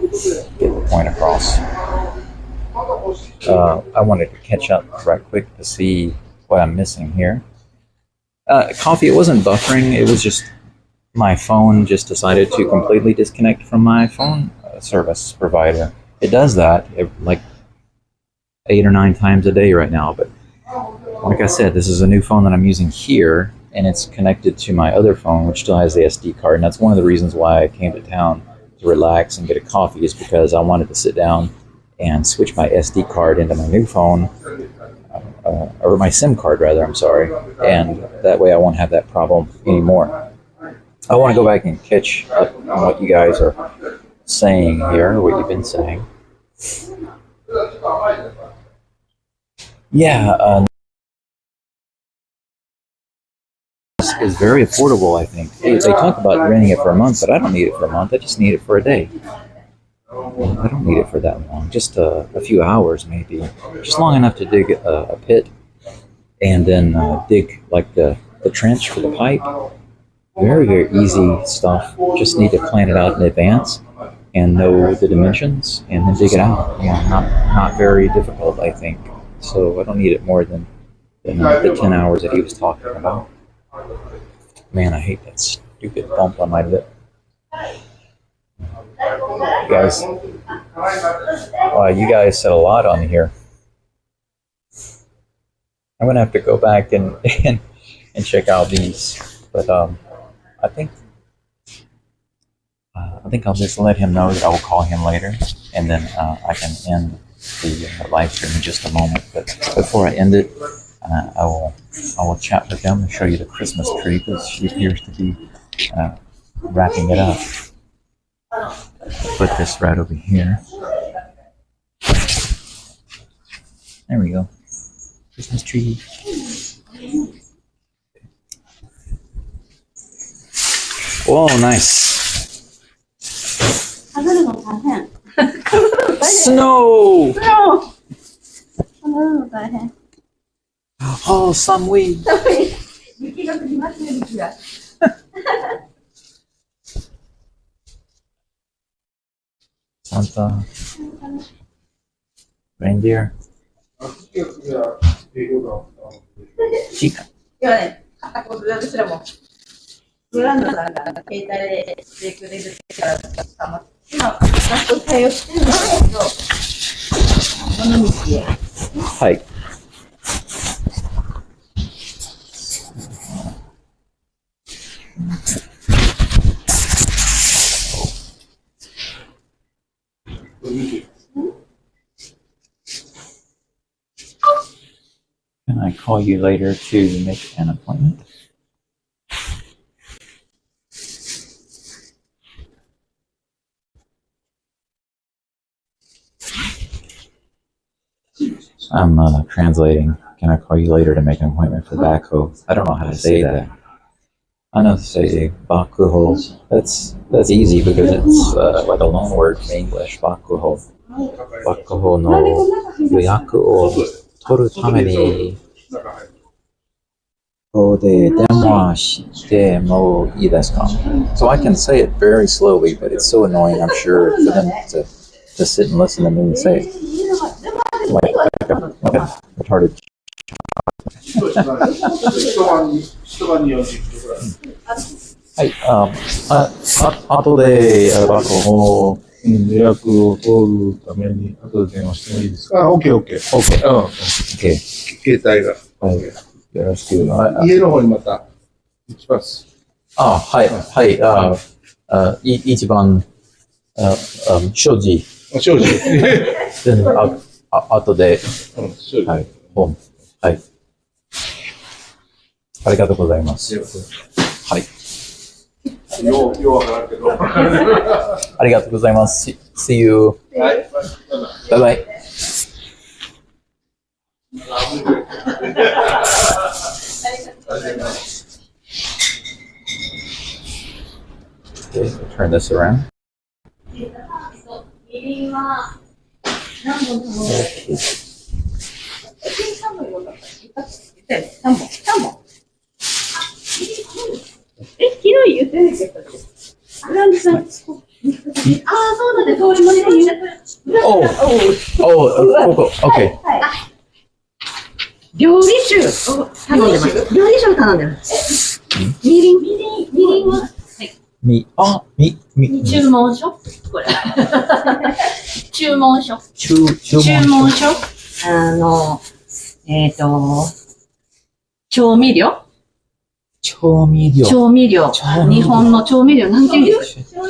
Speaker 1: get the point across. I wanted to catch up right quick to see what I'm missing here. Coffee, it wasn't buffering, it was just my phone just decided to completely disconnect from my phone service provider. It does that like 8 or 9 times a day right now, but like I said, this is a new phone that I'm using here, and it's connected to my other phone, which still has the SD card, and that's one of the reasons why I came to town to relax and get a coffee, is because I wanted to sit down and switch my SD card into my new phone, or my SIM card rather, I'm sorry, and that way I won't have that problem anymore. I want to go back and catch up on what you guys are saying here, what you've been saying. Yeah, is very affordable, I think. They talk about renting it for a month, but I don't need it for a month. I just need it for a day. I don't need it for that long. Just a few hours, maybe. Just long enough to dig a pit and then dig like the trench for the pipe. Very, very easy stuff. Just need to plan it out in advance and know the dimensions and then dig it out. Not very difficult, I think. So I don't need it more than the 10 hours that he was talking about. Man, I hate that stupid bump on my lip. You guys, you guys said a lot on here. I'm gonna have to go back and check out these, but I think I think I'll just let him know that I will call him later, and then I can end the live stream in just a moment. But before I end it, I will chat with him and show you the Christmas tree because she appears to be wrapping it up. Put this right over here. There we go. Christmas tree. Oh, nice. Snow! Oh, some wind. Santa. Reindeer. Chica.
Speaker 2: 今ね、買ったことですらも、ブランドさんが携帯でしてくれるから、今、学校対応してるんですけど、この道へ。
Speaker 1: はい。Can I call you later to make an appointment? I'm translating. Can I call you later to make an appointment for backhoe? I don't know how to say that. I know to say bakuho. That's easy because it's like a loan word in English. Bakuho. Bakuho no yoyaku o toru tame ni de denwa shite mo ii desu ka? So I can say it very slowly, but it's so annoying, I'm sure, for them to sit and listen to me say it. Like a retarded. はい、後で、バコホ
Speaker 3: 予約を取るために、後で電話してもいいですか？あ、OK。
Speaker 1: OK。
Speaker 3: 携帯が。
Speaker 1: はい。よろしく。
Speaker 3: 家の方にまた行きます。
Speaker 1: はい。一番、所持。
Speaker 3: 所持。
Speaker 1: 後で、はい。はい。ありがとうございます。はい。
Speaker 3: ようわからんけど。
Speaker 1: ありがとうございます。See you.
Speaker 3: はい。
Speaker 1: バイバイ。Okay, turn this around.
Speaker 2: 3本。昨日言ってるけど。ブランドさん。そうなんです。通りもね。
Speaker 1: ここ。OK。
Speaker 2: 料理酒を頼んでます。料理酒を頼んでます。みりんは。注文書これ。注文書。調味料。日本の調味料、なんて言うんですか？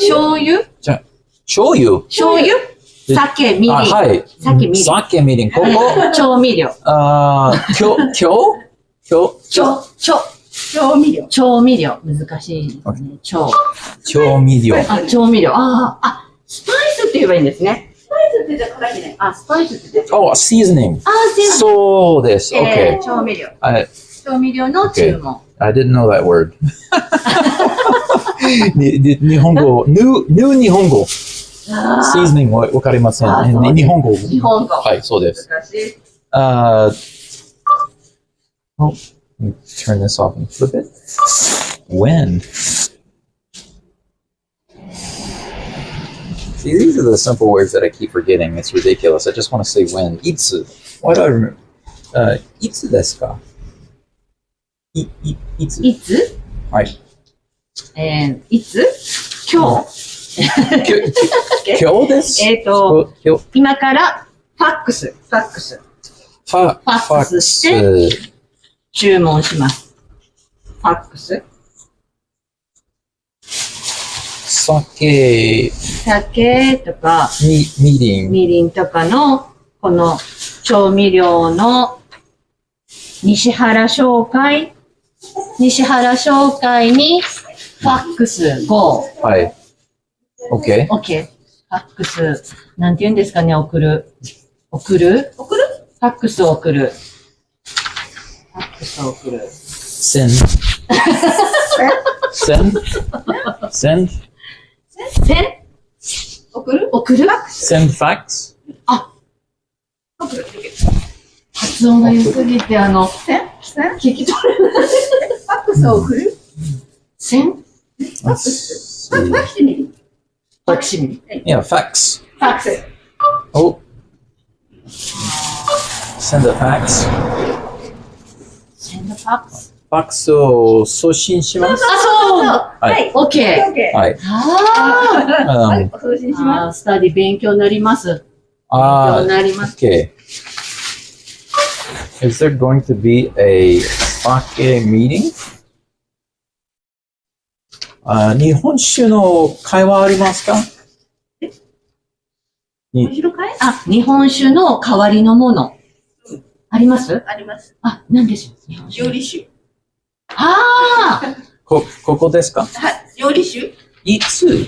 Speaker 2: 醤油。酒、みりん。
Speaker 1: はい。酒、みりん。ここ。
Speaker 2: 調味料。調味料。難しいですね。
Speaker 1: 調味料。
Speaker 2: スパイスって言えばいいんですね。スパイスってじゃ辛いね。スパイスって。
Speaker 1: seasoning。そうです。OK。
Speaker 2: 調味料の注文。
Speaker 1: I didn't know that word. 日本語。日本語。seasoning わかりません。日本語。はい、そうです。Turn this off and flip it. When? See, these are the simple words that I keep forgetting. It's ridiculous. I just want to say when. Itsu. Why do I remember? Itsu desu ka? Itsu.
Speaker 2: いつ？
Speaker 1: はい。
Speaker 2: いつ？今日。
Speaker 1: 今日です。
Speaker 2: 今からファックス。ファックスして注文します。ファックス。
Speaker 1: 酒、
Speaker 2: 酒とか、
Speaker 1: みりん。
Speaker 2: みりんとかの、この調味料の西原商会にファックス5。
Speaker 1: はい。OK。
Speaker 2: OK。ファックス、なんて言うんですかね、送る。ファックスを送る。
Speaker 1: send. send.
Speaker 2: 送る
Speaker 1: send fax.
Speaker 2: 発音が良すぎて、聞き取れない。ファックスを送るファクシミリ。
Speaker 1: Yeah, fax.
Speaker 2: ファックス。
Speaker 1: Oh. Send a fax.
Speaker 2: ファックス。
Speaker 1: ファックスを送信します。
Speaker 2: そうはい、OK。
Speaker 1: はい。
Speaker 2: 送信します。スタディ勉強になります。
Speaker 1: Okay. Is there going to be a sake meeting? 日本酒の会話ありますか？
Speaker 2: 日本酒の代わりのもの。あります？
Speaker 4: あります。
Speaker 2: 何でしょう？
Speaker 4: 料理酒。
Speaker 1: ここですか？
Speaker 4: はい。料理酒。
Speaker 1: いつ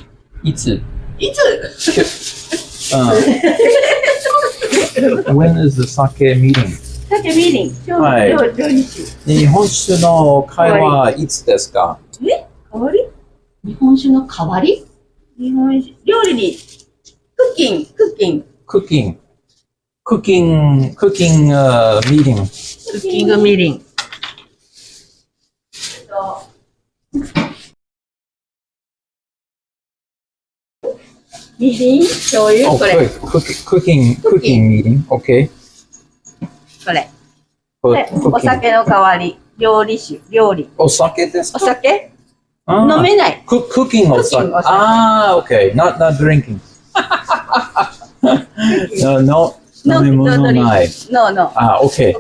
Speaker 1: When is the sake meeting?
Speaker 4: 酒ミーティング。
Speaker 1: はい。
Speaker 4: 料理酒。
Speaker 1: 日本酒の会話はいつですか？
Speaker 4: 代わり？
Speaker 2: 日本酒の代わり？
Speaker 4: 日本酒。料理に。クッキング
Speaker 1: Cooking meeting.
Speaker 2: クッキングミリン。
Speaker 4: みりん、醤油、これ。
Speaker 1: Cooking meeting. Okay.
Speaker 4: これ。お酒の代わり。料理酒。料理。
Speaker 1: お酒ですか？
Speaker 4: お酒飲めない。
Speaker 1: Cooking お酒。Okay. Not drinking. No. 飲み物ない。
Speaker 4: No.
Speaker 1: Okay.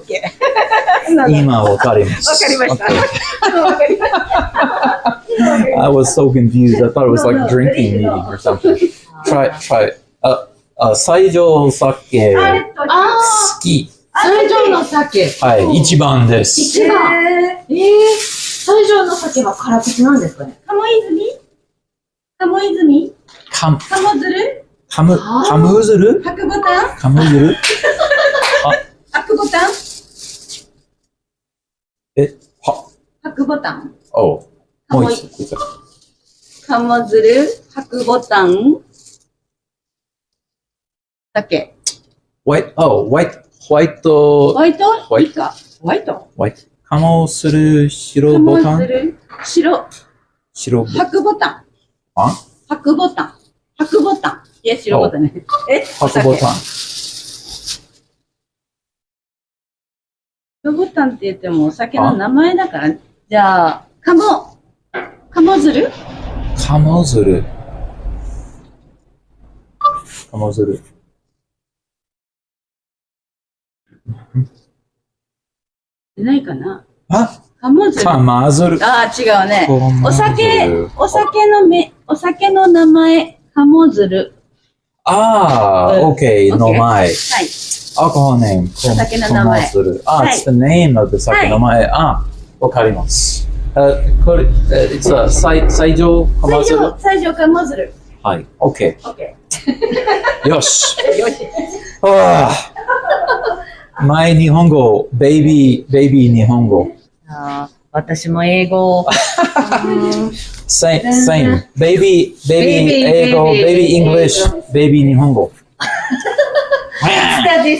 Speaker 1: 今わかります。
Speaker 4: わかりました。
Speaker 1: I was so confused. I thought it was like drinking meeting or something. Try. 西条酒好き。
Speaker 2: 西条の酒。
Speaker 1: はい、一番です。
Speaker 2: 西条の酒は辛口なんですかね？
Speaker 4: 鴨泉
Speaker 1: カム
Speaker 4: ズル
Speaker 1: カムズル
Speaker 4: 白ボタン
Speaker 1: カムズル
Speaker 4: 白ボタン白ボタン
Speaker 1: もう一度。
Speaker 4: 鴨ズル白ボタン酒
Speaker 1: ホワイトカモする白ボタン白
Speaker 4: 白ボタン白ボタンいや白ボタンね
Speaker 1: 白ボタン
Speaker 4: 白ボタンって言ってもお酒の名前だからじゃあカモズルないかなカモズル。
Speaker 1: 違うね。
Speaker 4: お酒の名前、カモズル。
Speaker 1: Okay, の前。
Speaker 4: はい。
Speaker 1: Alcohol name.
Speaker 4: お酒の名前。
Speaker 1: It's the name of the 酒の名前。わかります。これ、西条カモズル。
Speaker 4: 西条カモズル。
Speaker 1: はい。OK。よし。前日本語、ベイビー日本語。
Speaker 2: 私も英語。
Speaker 1: Same. Baby 英語、baby English、baby 日本語。
Speaker 4: ス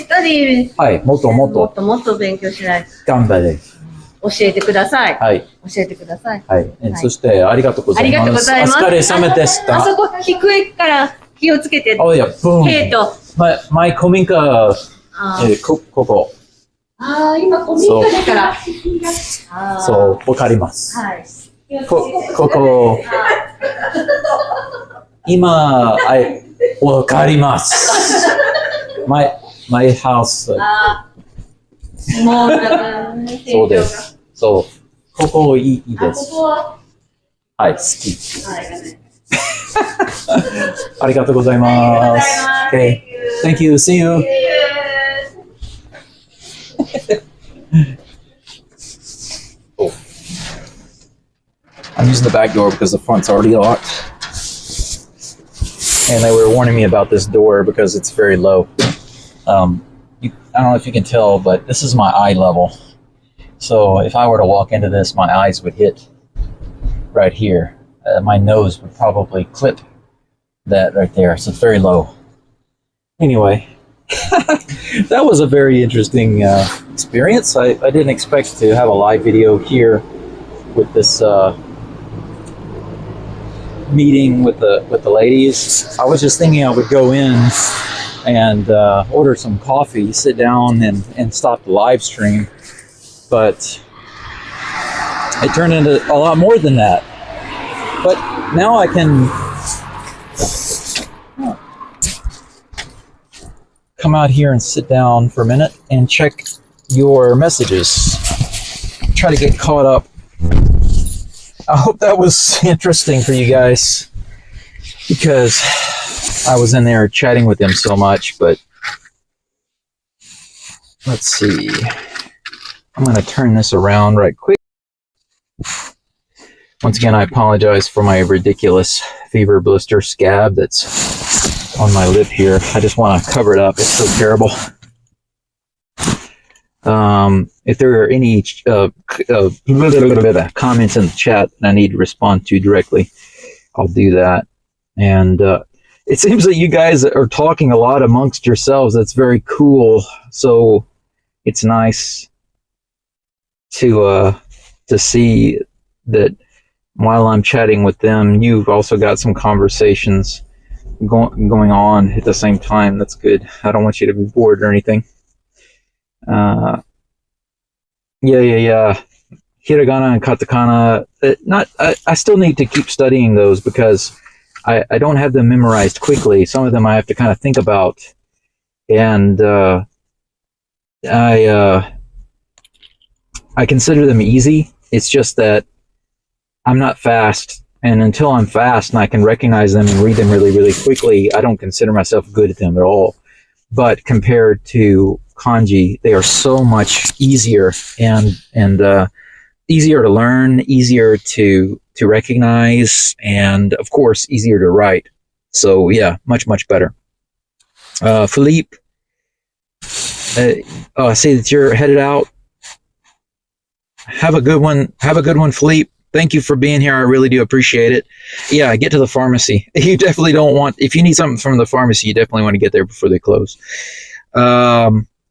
Speaker 4: タディ。
Speaker 1: はい、もっと
Speaker 4: 勉強しないと。
Speaker 1: 頑張れ。
Speaker 4: 教えてください。
Speaker 1: はい。
Speaker 4: 教えてください。
Speaker 1: はい。そしてありがとうございます。
Speaker 4: ありがとうございます。
Speaker 1: お疲れ様でした。
Speaker 4: あそこ低いから気をつけて。
Speaker 1: ボーン。前古民家、ここ。
Speaker 4: 今古民家だから。
Speaker 1: そう、わかります。
Speaker 4: はい。
Speaker 1: ここ。今、わかります。My house. そうです。そう。ここいいです。はい、好き。Arigatou gozaimasu. Okay. Thank you. See you. Oh. I'm using the back door because the front's already locked. And they were warning me about this door because it's very low. I don't know if you can tell, but this is my eye level. So if I were to walk into this, my eyes would hit right here. My nose would probably clip that right there. So it's very low. Anyway, that was a very interesting experience. I didn't expect to have a live video here with this meeting with the ladies. I was just thinking I would go in and order some coffee, sit down and stop the live stream. But it turned into a lot more than that. But now I can come out here and sit down for a minute and check your messages. Try to get caught up. I hope that was interesting for you guys because I was in there chatting with them so much, but let's see. I'm going to turn this around right quick. Once again, I apologize for my ridiculous fever blister scab that's on my lip here. I just want to cover it up. It's so terrible. If there are any comments in the chat that I need to respond to directly, I'll do that. And it seems that you guys are talking a lot amongst yourselves. That's very cool. So it's nice to see that while I'm chatting with them, you've also got some conversations going on at the same time. That's good. I don't want you to be bored or anything. Yeah. Hiragana and katakana. I still need to keep studying those because I don't have them memorized quickly. Some of them I have to kind of think about, and I consider them easy. It's just that I'm not fast, and until I'm fast and I can recognize them and read them really, really quickly, I don't consider myself good at them at all. But compared to kanji, they are so much easier and easier to learn, easier to recognize, and of course easier to write. So yeah, much better. Philippe, I see that you're headed out. Have a good one. Have a good one, Philippe. Thank you for being here. I really do appreciate it. Yeah, get to the pharmacy. You definitely don't want, if you need something from the pharmacy, you definitely want to get there before they close.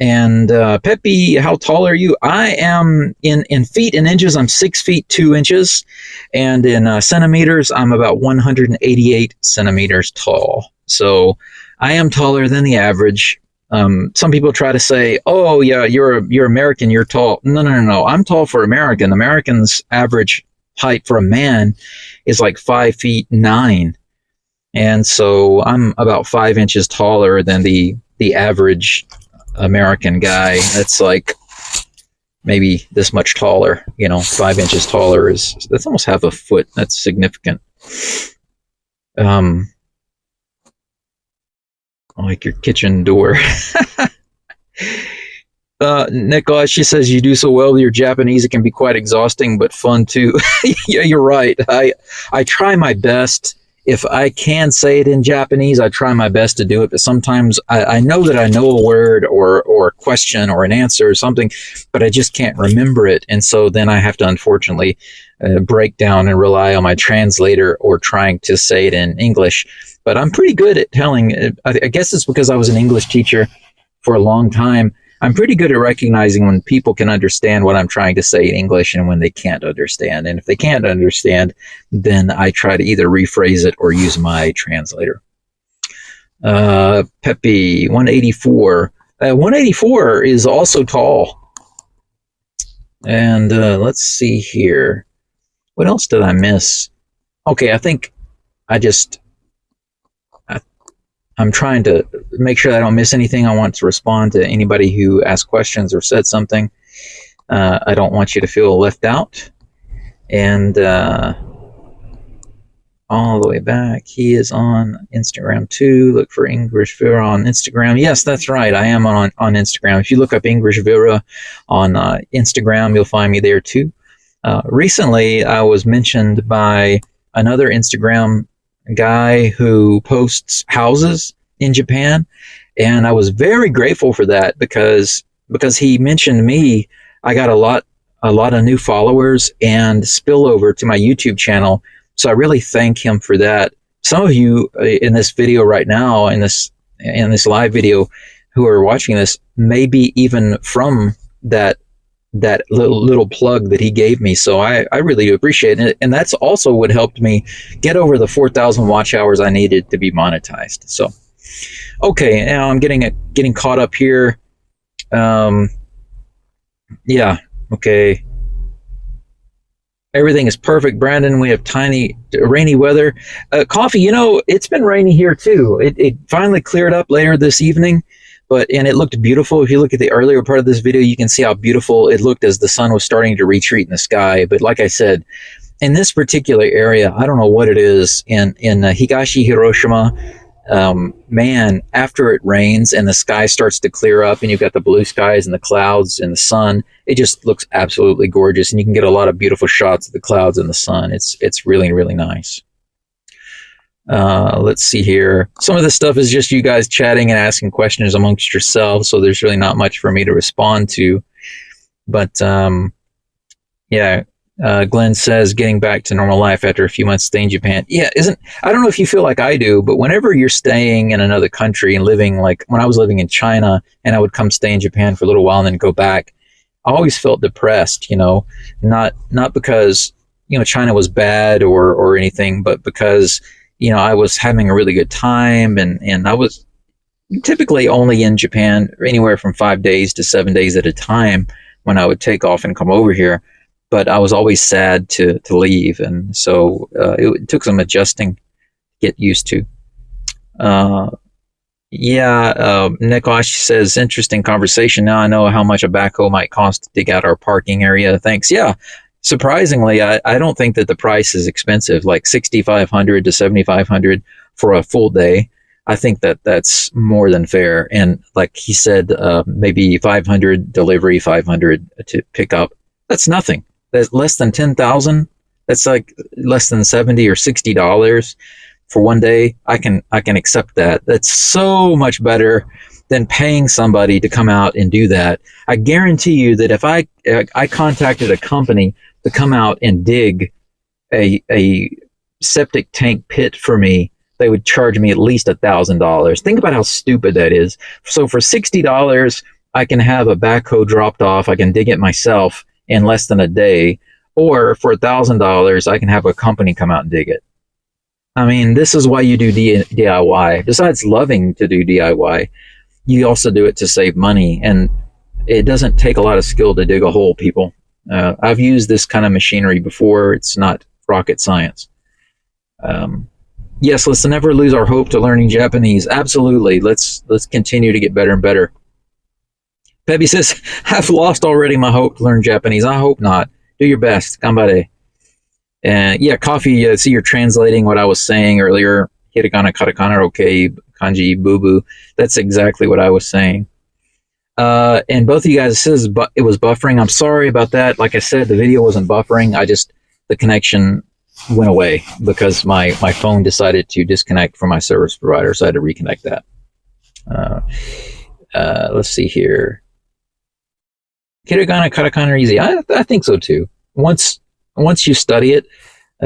Speaker 1: Pepe, how tall are you? I am in feet and inches. I'm 6 feet 2 inches, and in centimeters, I'm about 188 centimeters tall. So I am taller than the average. Some people try to say, "Oh, yeah, you're American. You're tall." No. I'm tall for American. Americans' average height for a man is like 5 feet 9, and so I'm about 5 inches taller than the average American guy. That's like maybe this much taller. 5 inches taller that's almost half a foot. That's significant. Like your kitchen door. Nicholas, she says, you do so well with your Japanese, it can be quite exhausting, but fun too. Yeah, you're right. I try my best. If I can say it in Japanese, I try my best to do it, but sometimes I know that I know a word or a question or an answer or something, but I just can't remember it. And so then I have to, unfortunately, break down and rely on my translator or trying to say it in English. But I'm pretty good at telling. I guess it's because I was an English teacher for a long time. I'm pretty good at recognizing when people can understand what I'm trying to say in English and when they can't understand. And if they can't understand, then I try to either rephrase it or use my translator. Pepe, 184. 184 is also tall. And let's see here. What else did I miss? Okay, I think I'm trying to make sure I don't miss anything. I want to respond to anybody who asked questions or said something. I don't want you to feel left out. And all the way back. He is on Instagram too. Look for English Vera on Instagram. Yes, that's right. I am on Instagram. If you look up English Vera on Instagram, you'll find me there too. Recently, I was mentioned by another Instagram guy who posts houses in Japan, and I was very grateful for that because he mentioned me. I got a lot of new followers and spillover to my YouTube channel. So I really thank him for that. Some of you in this video right now, in this live video, who are watching this, may be even from that little plug that he gave me. So I really appreciate it. And that's also what helped me get over the 4,000 watch hours I needed to be monetized. So, okay, now I'm getting caught up here. Yeah, okay. Everything is perfect, Brandon. We have rainy weather. Coffee, it's been rainy here too. It finally cleared up later this evening, and it looked beautiful. If you look at the earlier part of this video, you can see how beautiful it looked as the sun was starting to retreat in the sky. But like I said, in this particular area, I don't know what it is in Higashi, Hiroshima. Man, after it rains and the sky starts to clear up and you've got the blue skies and the clouds and the sun, it just looks absolutely gorgeous, and you can get a lot of beautiful shots of the clouds and the sun. It's really, really nice. Let's see here. Some of this stuff is just you guys chatting and asking questions amongst yourselves, so there's really not much for me to respond to. But yeah. Glenn says, getting back to normal life after a few months staying in Japan. Yeah, I don't know if you feel like I do, but whenever you're staying in another country and living, like when I was living in China and I would come stay in Japan for a little while and then go back, I always felt depressed, not because, China was bad or anything, but because, I was having a really good time and I was typically only in Japan anywhere from 5 days to 7 days at a time when I would take off and come over here. But I was always sad to leave, and so it took some adjusting to get used to. Nikosh says, interesting conversation. Now I know how much a backhoe might cost to dig out our parking area. Thanks. Yeah, surprisingly, I don't think that the price is expensive, like $6,500 to $7,500 for a full day. I think that's more than fair. And like he said, maybe $500 delivery, $500 to pick up. That's nothing. That's less than 10,000. That's like less than $70 or $60 for one day. I can accept that. That's so much better than paying somebody to come out and do that. I guarantee you that if I contacted a company to come out and dig a septic tank pit for me, they would charge me at least $1,000. Think about how stupid that is. So for $60, I can have a backhoe dropped off. I can dig it myself in less than a day, or for $1,000, I can have a company come out and dig it. I mean, this is why you do DIY. Besides loving to do DIY, you also do it to save money, and it doesn't take a lot of skill to dig a hole, people. I've used this kind of machinery before. It's not rocket science. Yes, let's never lose our hope to learning Japanese. Absolutely. Let's continue to get better and better. Peppy says, I've lost already my hope to learn Japanese. I hope not. Do your best. Ganbare. And yeah, Coffee, see, you're translating what I was saying earlier. Hiragana, katakana, okay, kanji, boo-boo. That's exactly what I was saying. And both of you guys, it was buffering. I'm sorry about that. Like I said, the video wasn't buffering. The connection went away because my phone decided to disconnect from my service provider, so I had to reconnect that. Let's see here. Hiragana, katakana are easy. I think so too. Once you study it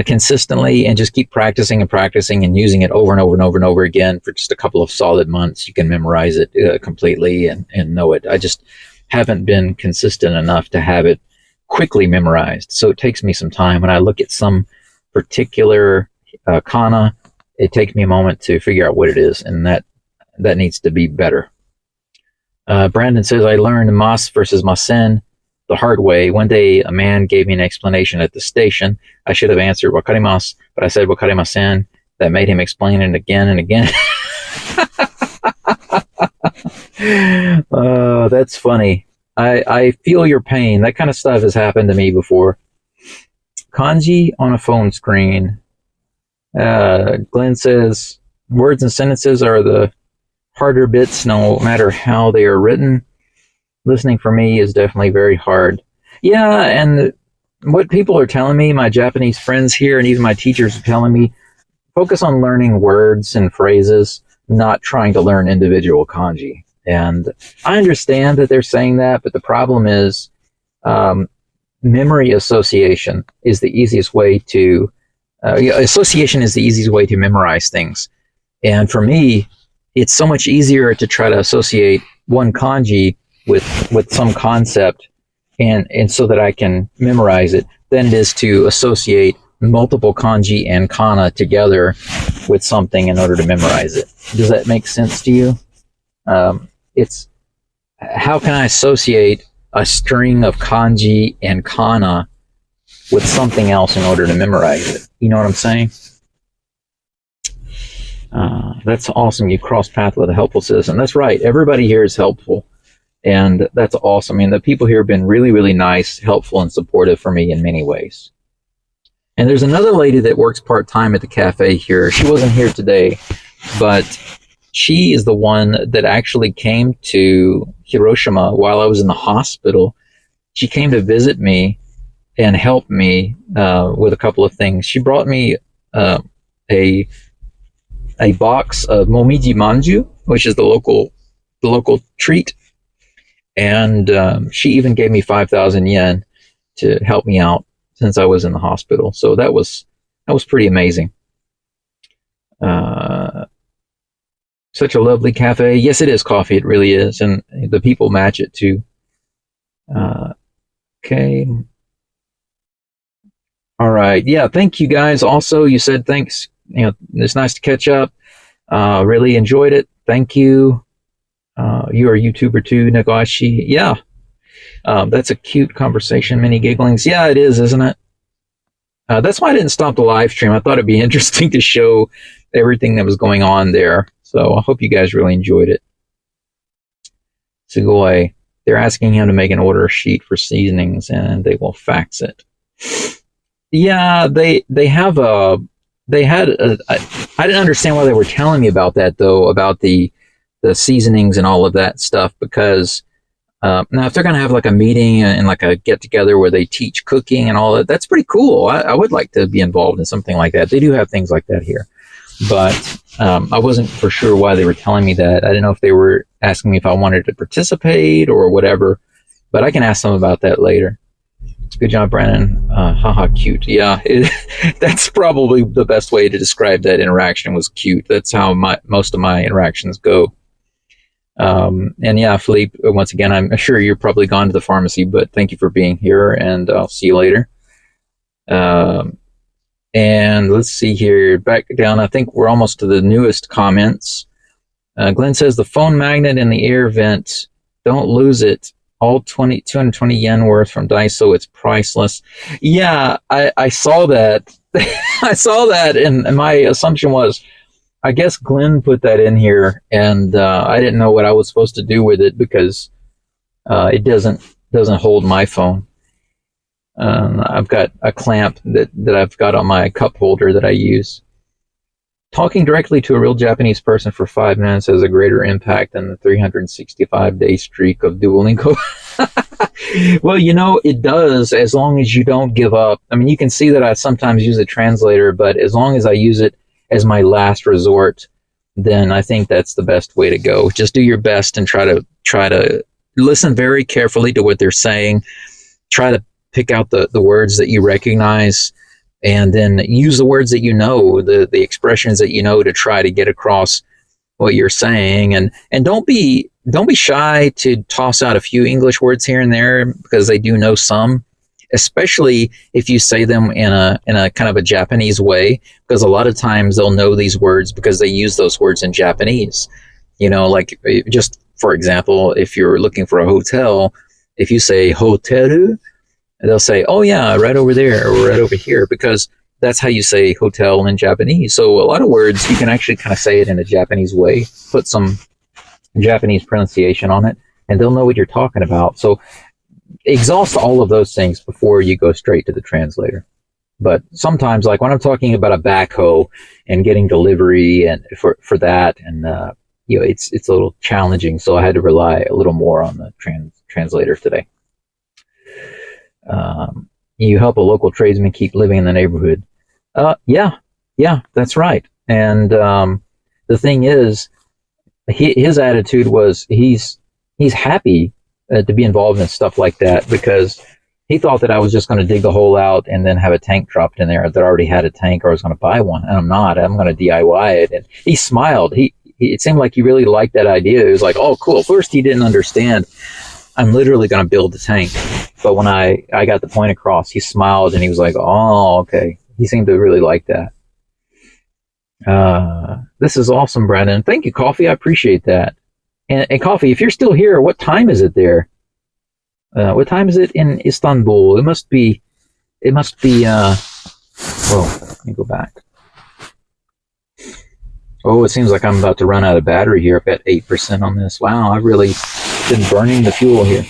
Speaker 1: consistently and just keep practicing and using it over and over and over and over again for just a couple of solid months, you can memorize it completely and know it. I just haven't been consistent enough to have it quickly memorized. So it takes me some time. When I look at some particular kana, it takes me a moment to figure out what it is, and that needs to be better. Brandon says, I learned mas versus masen the hard way. One day, a man gave me an explanation at the station. I should have answered wakarimasu, but I said wakarimasen. That made him explain it again and again. That's funny. I feel your pain. That kind of stuff has happened to me before. Kanji on a phone screen. Glenn says, words and sentences are the harder bits no matter how they are written. Listening for me is definitely very hard. Yeah, and what people are telling me, my Japanese friends here and even my teachers are telling me, focus on learning words and phrases, not trying to learn individual kanji. And I understand that they're saying that, but the problem is memory association is the easiest way to association is the easiest way to memorize things. And for me, it's so much easier to try to associate one kanji with some concept and so that I can memorize it than it is to associate multiple kanji and kana together with something in order to memorize it. Does that make sense to you? It's how can I associate a string of kanji and kana with something else in order to memorize it? You know what I'm saying? That's awesome. You crossed paths with a helpful citizen. That's right. Everybody here is helpful. And that's awesome. I mean, the people here have been really, really nice, helpful, and supportive for me in many ways. And there's another lady that works part-time at the cafe here. She wasn't here today, but she is the one that actually came to Hiroshima while I was in the hospital. She came to visit me and help me with a couple of things. She brought me a box of momiji manju, which is the local treat. And she even gave me 5,000 yen to help me out since I was in the hospital. So that was pretty amazing. Such a lovely cafe. Yes, it is coffee. It really is. And the people match it too. Okay. All right. Yeah. Thank you guys. Also, you said thanks. You know, it's nice to catch up. Really enjoyed it. Thank you. You're a YouTuber too, Higashi. Yeah. That's a cute conversation. Many gigglings. Yeah, it is, isn't it? That's why I didn't stop the live stream. I thought it'd be interesting to show everything that was going on there. So I hope you guys really enjoyed it. Sugoi, they're asking him to make an order sheet for seasonings and they will fax it. Yeah, I didn't understand why they were telling me about that though, about the seasonings and all of that stuff, because now if they're going to have like a meeting and like a get together where they teach cooking and all that, that's pretty cool. I would like to be involved in something like that. They do have things like that here, but I wasn't for sure why they were telling me that. I didn't know if they were asking me if I wanted to participate or whatever, but I can ask them about that later. Good job, Brandon. Haha, cute. Yeah, that's probably the best way to describe that interaction, was cute. That's how most of my interactions go. And yeah, Philippe, once again, I'm sure you're probably gone to the pharmacy, but thank you for being here, and I'll see you later. And let's see here, back down, I think we're almost to the newest comments. Glenn says, the phone magnet and the air vent, don't lose it. All 220 yen worth from Daiso, it's priceless. Yeah, I saw that. I saw that, and my assumption was, I guess Glenn put that in here, and I didn't know what I was supposed to do with it because it doesn't hold my phone. I've got a clamp that I've got on my cup holder that I use. Talking directly to a real Japanese person for 5 minutes has a greater impact than the 365-day streak of Duolingo. Well, you know, it does, as long as you don't give up. I mean, you can see that I sometimes use a translator, but as long as I use it as my last resort, then I think that's the best way to go. Just do your best and try to listen very carefully to what they're saying. Try to pick out the words that you recognize, and then use the words that you know, the expressions that you know, to try to get across what you're saying. And don't be shy to toss out a few English words here and there, because they do know some, especially if you say them in a kind of a Japanese way, because a lot of times they'll know these words because they use those words in Japanese. You know, like, just for example, if you're looking for a hotel, if you say hoteru, they'll say, oh yeah, right over there or right over here, because that's how you say hotel in Japanese. So a lot of words, you can actually kind of say it in a Japanese way, put some Japanese pronunciation on it, and they'll know what you're talking about. So exhaust all of those things before you go straight to the translator. But sometimes, like when I'm talking about a backhoe and getting delivery and for that, and it's a little challenging. So I had to rely a little more on the translator today. You help a local tradesman keep living in the neighborhood. Yeah, that's right. And the thing is, his attitude was he's happy to be involved in stuff like that, because he thought that I was just going to dig the hole out and then have a tank dropped in there that already had a tank, or I was going to buy one, and I'm not. I'm going to DIY it. And he smiled. It seemed like he really liked that idea. He was like, oh, cool. First, he didn't understand I'm literally going to build the tank. But when I got the point across, he smiled and he was like, oh, okay. He seemed to really like that. This is awesome, Brandon. Thank you, Coffee. I appreciate that. And Coffee, if you're still here, what time is it there? What time is it in Istanbul? It must be, well, let me go back. Oh, it seems like I'm about to run out of battery here. I've got 8% on this. Wow, I've really been burning the fuel here.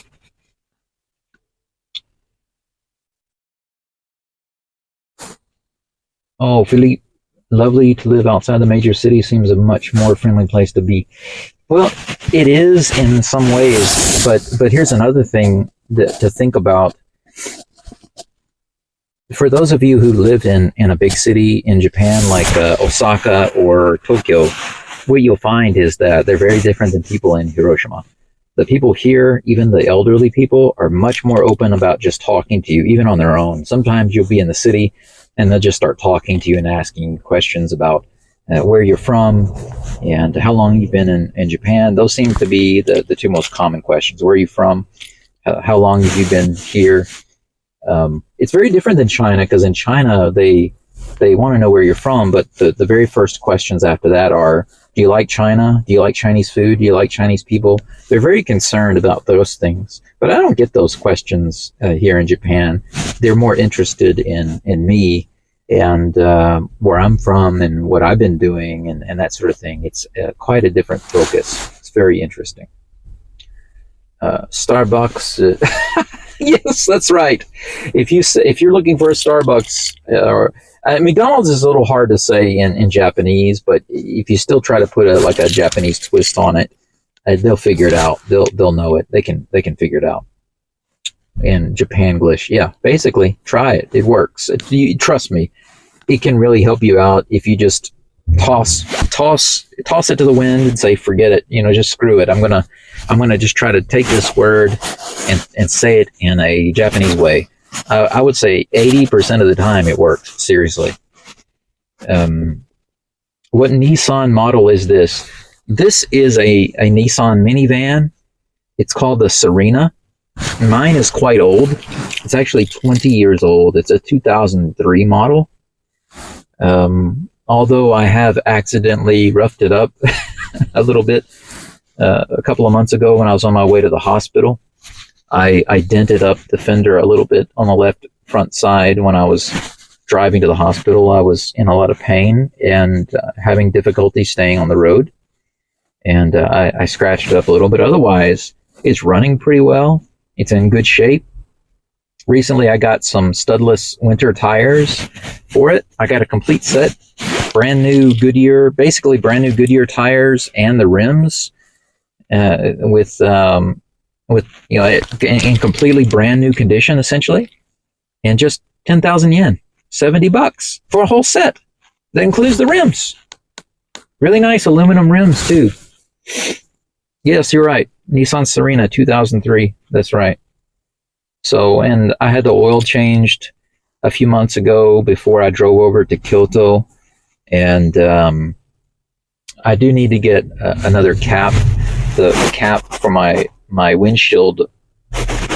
Speaker 1: Oh, Philippe, lovely to live outside the major city. Seems a much more friendly place to be. Well, it is in some ways, but here's another thing to think about. For those of you who live in a big city in Japan, like Osaka or Tokyo, what you'll find is that they're very different than people in Hiroshima. The people here, even the elderly people, are much more open about just talking to you, even on their own. Sometimes you'll be in the city and they'll just start talking to you and asking questions about where you're from and how long you've been in Japan. Those seem to be the two most common questions. Where are you from? How long have you been here? It's very different than China, because in China, they want to know where you're from, but the very first questions after that are, do you like China? Do you like Chinese food? Do you like Chinese people? They're very concerned about those things. But I don't get those questions here in Japan. They're more interested in me and where I'm from and what I've been doing and that sort of thing. It's quite a different focus. It's very interesting. Starbucks. Yes, that's right. If you're looking for a Starbucks or McDonald's is a little hard to say in Japanese, but if you still try to put a Japanese twist on it, they'll figure it out. They'll know it. They can figure it out. In Japanglish, yeah. Basically, try it. It works. Trust me, it can really help you out if you just toss it to the wind and say, forget it. Just screw it. I'm gonna just try to take this word and say it in a Japanese way. I would say 80% of the time it works. Seriously. What Nissan model is this? This is a Nissan minivan. It's called the Serena. Mine is quite old. It's actually 20 years old. It's a 2003 model. Although I have accidentally roughed it up a little bit a couple of months ago when I was on my way to the hospital. I dented up the fender a little bit on the left front side when I was driving to the hospital. I was in a lot of pain and having difficulty staying on the road. And I scratched it up a little bit. Otherwise, it's running pretty well. It's in good shape. Recently, I got some studless winter tires for it. I got a complete set. Brand new Goodyear tires and the rims with in completely brand new condition, essentially, and just 10,000 yen, $70 for a whole set. That includes the rims. Really nice aluminum rims too. Yes, you're right. Nissan Serena 2003. That's right. So, and I had the oil changed a few months ago before I drove over to Kyoto, and I do need to get another cap. The cap for my windshield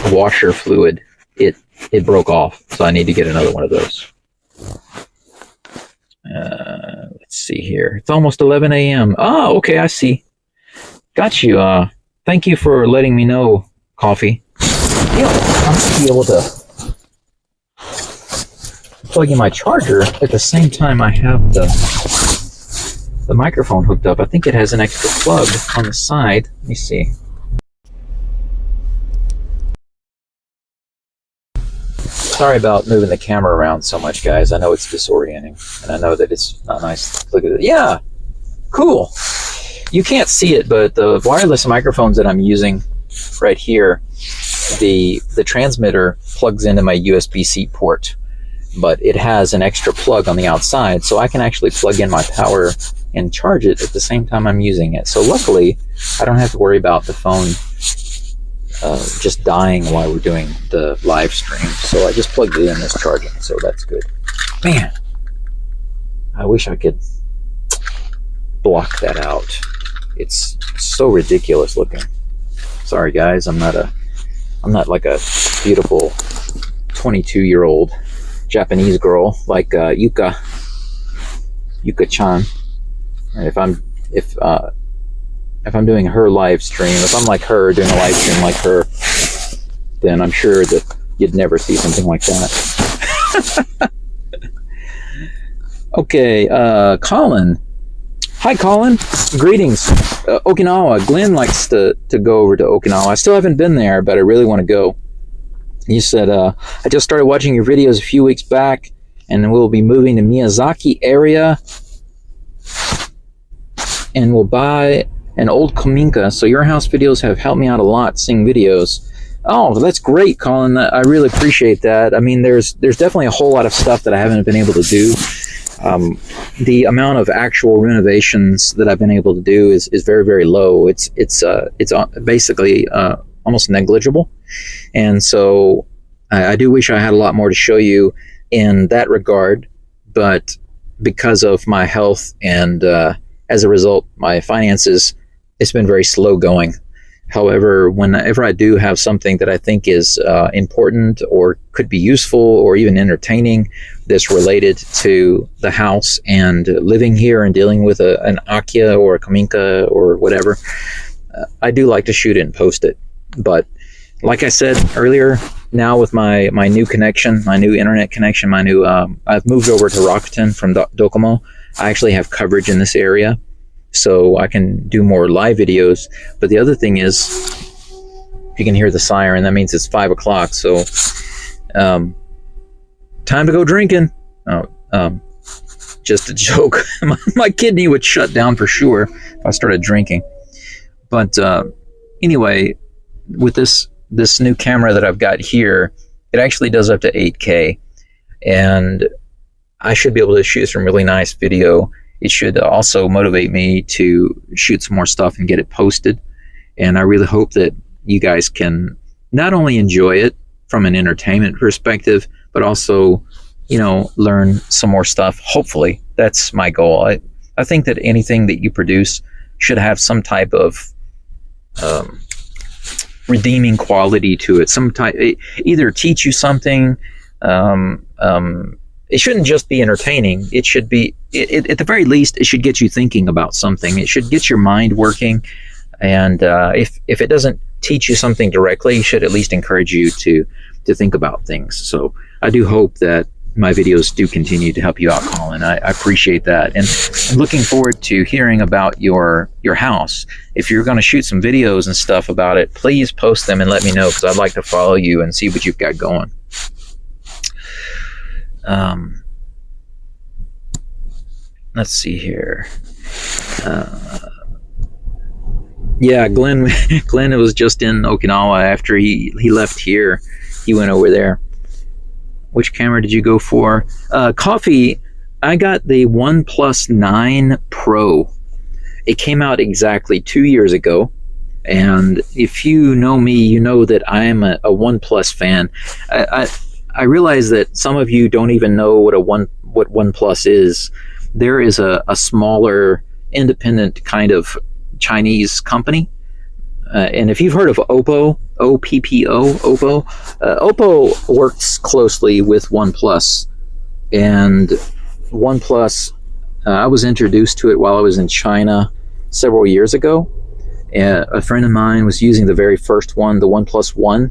Speaker 1: washer fluid, it broke off, so I need to get another one of those. Let's see here. It's almost 11 a.m. Oh, okay, I see. Got you. Thank you for letting me know, Coffee. Yeah, I'm going to be able to plug in my charger at the same time I have the microphone hooked up. I think it has an extra plug on the side. Let me see. Sorry about moving the camera around so much, guys. I know it's disorienting, and I know that it's not nice to look at it. Yeah, cool. You can't see it, but the wireless microphones that I'm using right here, the transmitter plugs into my USB-C port, but it has an extra plug on the outside, so I can actually plug in my power and charge it at the same time I'm using it. So luckily, I don't have to worry about the phone just dying while we're doing the live stream. So I just plugged it in, it's charging, so that's good. Man, I wish I could block that out. It's so ridiculous looking. Sorry guys, I'm not like a beautiful 22-year-old Japanese girl like Yuka-chan. And if I'm doing her live stream, if I'm like her doing a live stream like her, then I'm sure that you'd never see something like that. Okay, Colin. Hi, Colin. Greetings. Okinawa. Glenn likes to go over to Okinawa. I still haven't been there, but I really want to go. He said, I just started watching your videos a few weeks back, and we'll be moving to Miyazaki area, and we'll buy an old Kaminka. So your house videos have helped me out a lot seeing videos. Oh, that's great, Colin. I really appreciate that. I mean, there's definitely a whole lot of stuff that I haven't been able to do. The amount of actual renovations that I've been able to do is very, very low. It's basically almost negligible. And so I do wish I had a lot more to show you in that regard, but because of my health and as a result, my finances, it's been very slow going. However, whenever I do have something that I think is important or could be useful or even entertaining that's related to the house and living here and dealing with an Akya or a Kaminka or whatever, I do like to shoot it and post it. But like I said earlier, now with my new connection, my new internet connection, I've moved over to Rakuten from Docomo. I actually have coverage in this area, so I can do more live videos. But the other thing is, if you can hear the siren, that means it's 5 o'clock. So, time to go drinking. Just a joke. My kidney would shut down for sure if I started drinking. But anyway, with this new camera that I've got here, it actually does up to 8K, and I should be able to shoot some really nice video. It should also motivate me to shoot some more stuff and get it posted. And I really hope that you guys can not only enjoy it from an entertainment perspective, but also, learn some more stuff. Hopefully, that's my goal. I think that anything that you produce should have some type of redeeming quality to it. Some type, either teach you something. It shouldn't just be entertaining. It should be, at the very least, it should get you thinking about something. It should get your mind working. And if it doesn't teach you something directly, it should at least encourage you to think about things. So I do hope that my videos do continue to help you out, Colin. I appreciate that. And I'm looking forward to hearing about your house. If you're going to shoot some videos and stuff about it, please post them and let me know, because I'd like to follow you and see what you've got going. Let's see here. Yeah, Glenn was just in Okinawa after he left here. He went over there. Which camera did you go for? Coffee, I got the OnePlus 9 Pro. It came out exactly 2 years ago. And if you know me, you know that I am a OnePlus fan. I realize that some of you don't even know what OnePlus is. There is a smaller, independent kind of Chinese company. And if you've heard of Oppo, O-P-P-O, Oppo, Oppo works closely with OnePlus. And OnePlus, I was introduced to it while I was in China several years ago. A friend of mine was using the very first one, the OnePlus One,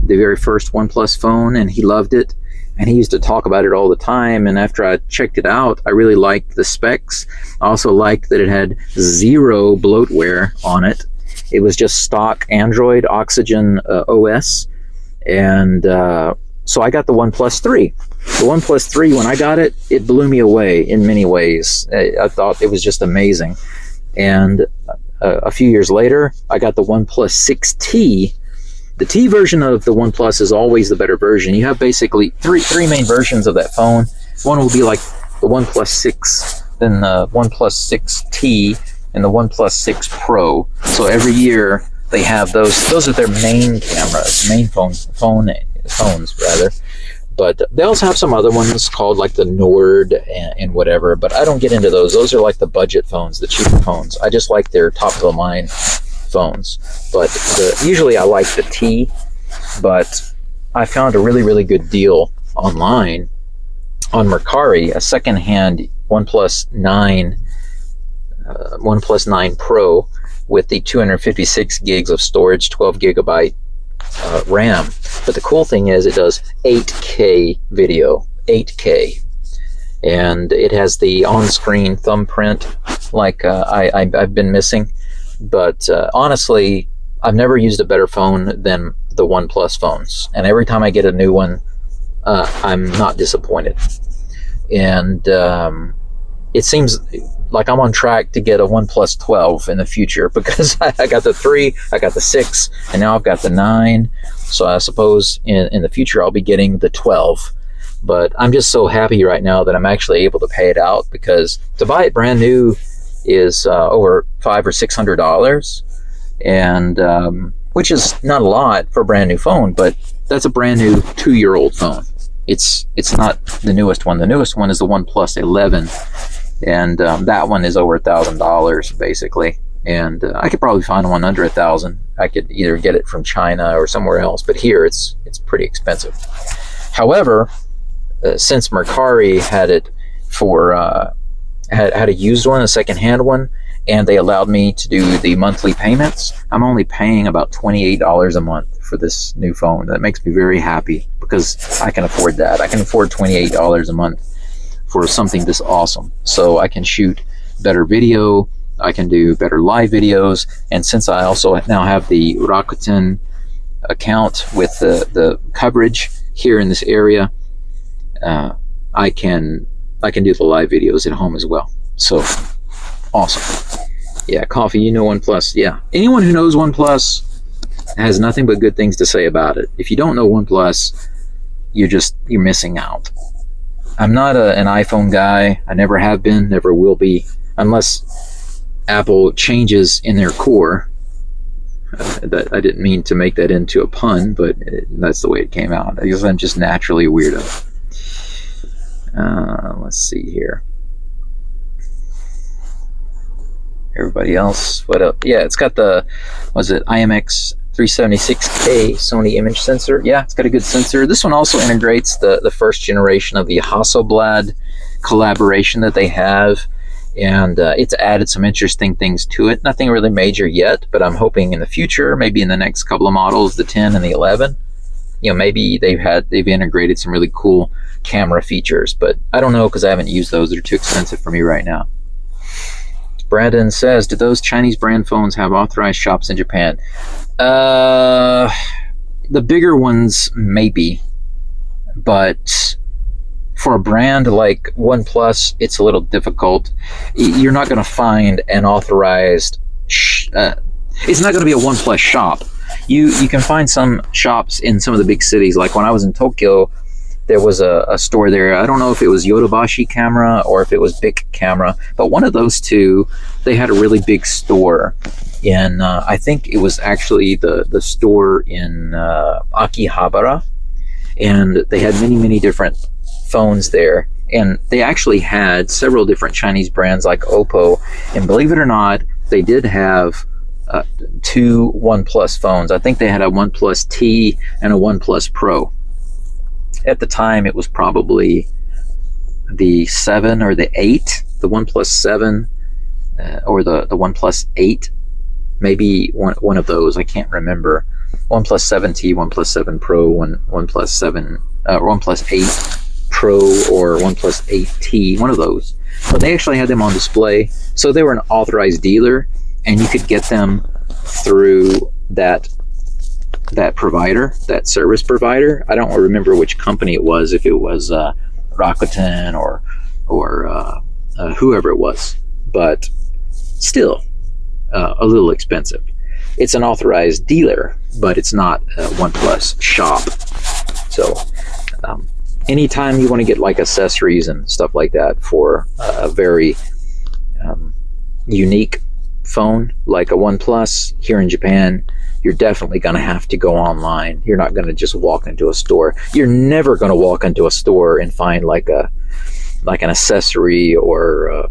Speaker 1: the very first OnePlus phone, and he loved it. And he used to talk about it all the time. And after I checked it out, I really liked the specs. I also liked that it had zero bloatware on it. It was just stock Android Oxygen OS. And So I got the OnePlus 3. The OnePlus 3, when I got it, it blew me away in many ways. I thought it was just amazing. And a few years later, I got the OnePlus 6T. The T version of the OnePlus is always the better version. You have basically three main versions of that phone. One will be like the OnePlus 6, then the OnePlus 6T, and the OnePlus 6 Pro. So every year they have those. Those are their main cameras, main phones rather. But they also have some other ones called like the Nord and whatever. But I don't get into those. Those are like the budget phones, the cheaper phones. I just like their top of the line phones. But usually I like the T. But I found a really good deal online on Mercari, a secondhand OnePlus 9 Pro with the 256 gigs of storage, 12 gigabyte RAM. But the cool thing is it does 8K video, 8K, and it has the on-screen thumbprint like I've been missing. But honestly, I've never used a better phone than the OnePlus phones, and every time I get a new one, I'm not disappointed. And it seems like I'm on track to get a OnePlus 12 in the future, because I got the 3, I got the 6, and now I've got the 9. So I suppose in the future I'll be getting the 12. But I'm just so happy right now that I'm actually able to pay it out, because to buy it brand new is over $500 or $600, and which is not a lot for a brand new phone, but that's a brand new 2-year-old phone. It's not the newest one. The newest one is the OnePlus 11. And that one is over $1,000 basically, and I could probably find one under $1,000. I could either get it from China or somewhere else, but here it's pretty expensive. However, since Mercari had it for had a used one, a second-hand one, and they allowed me to do the monthly payments, I'm only paying about $28 a month for this new phone. That makes me very happy, because I can afford that. I can afford $28 a month for something this awesome. So I can shoot better video, I can do better live videos, and since I also now have the Rakuten account with the coverage here in this area, I can do the live videos at home as well. So awesome. Yeah, Coffee, you know OnePlus. Yeah, anyone who knows OnePlus has nothing but good things to say about it. If you don't know OnePlus, you're missing out. I'm not an iPhone guy. I never have been, never will be, unless Apple changes in their core. That I didn't mean to make that into a pun, but that's the way it came out. I guess I'm just naturally a weirdo. Let's see here. Everybody else, what up? Yeah, it's got the, was it IMX 376K Sony image sensor. Yeah, it's got a good sensor. This one also integrates the first generation of the Hasselblad collaboration that they have, and it's added some interesting things to it. Nothing really major yet, but I'm hoping in the future, maybe in the next couple of models, the 10 and the 11, you know, maybe they've integrated some really cool camera features, but I don't know, because I haven't used those. They're too expensive for me right now. Brandon says, do those Chinese brand phones have authorized shops in Japan? The bigger ones, maybe. But for a brand like OnePlus, it's a little difficult. You're not going to find an authorized... it's not going to be a OnePlus shop. You can find some shops in some of the big cities. Like when I was in Tokyo, there was a store there. I don't know if it was Yodobashi Camera or if it was Bic Camera, but one of those two, they had a really big store in, I think it was actually the store in Akihabara, and they had many different phones there, and they actually had several different Chinese brands like Oppo, and believe it or not, they did have 2 OnePlus phones. I think they had a OnePlus T and a OnePlus Pro. At the time, it was probably the 7 or the 8, the OnePlus 7 or the OnePlus 8, maybe one of those. I can't remember. OnePlus 7T, OnePlus 7 Pro, OnePlus 7, OnePlus 8 Pro, or OnePlus 8T, one of those. But they actually had them on display, so they were an authorized dealer, and you could get them through that that provider, that service provider. I don't remember which company it was, if it was Rakuten or whoever it was, but still a little expensive. It's an authorized dealer, but it's not a OnePlus shop. So anytime you want to get like accessories and stuff like that for a very unique phone like a OnePlus here in Japan, you're definitely going to have to go online. You're not going to just walk into a store. You're never going to walk into a store and find like an accessory or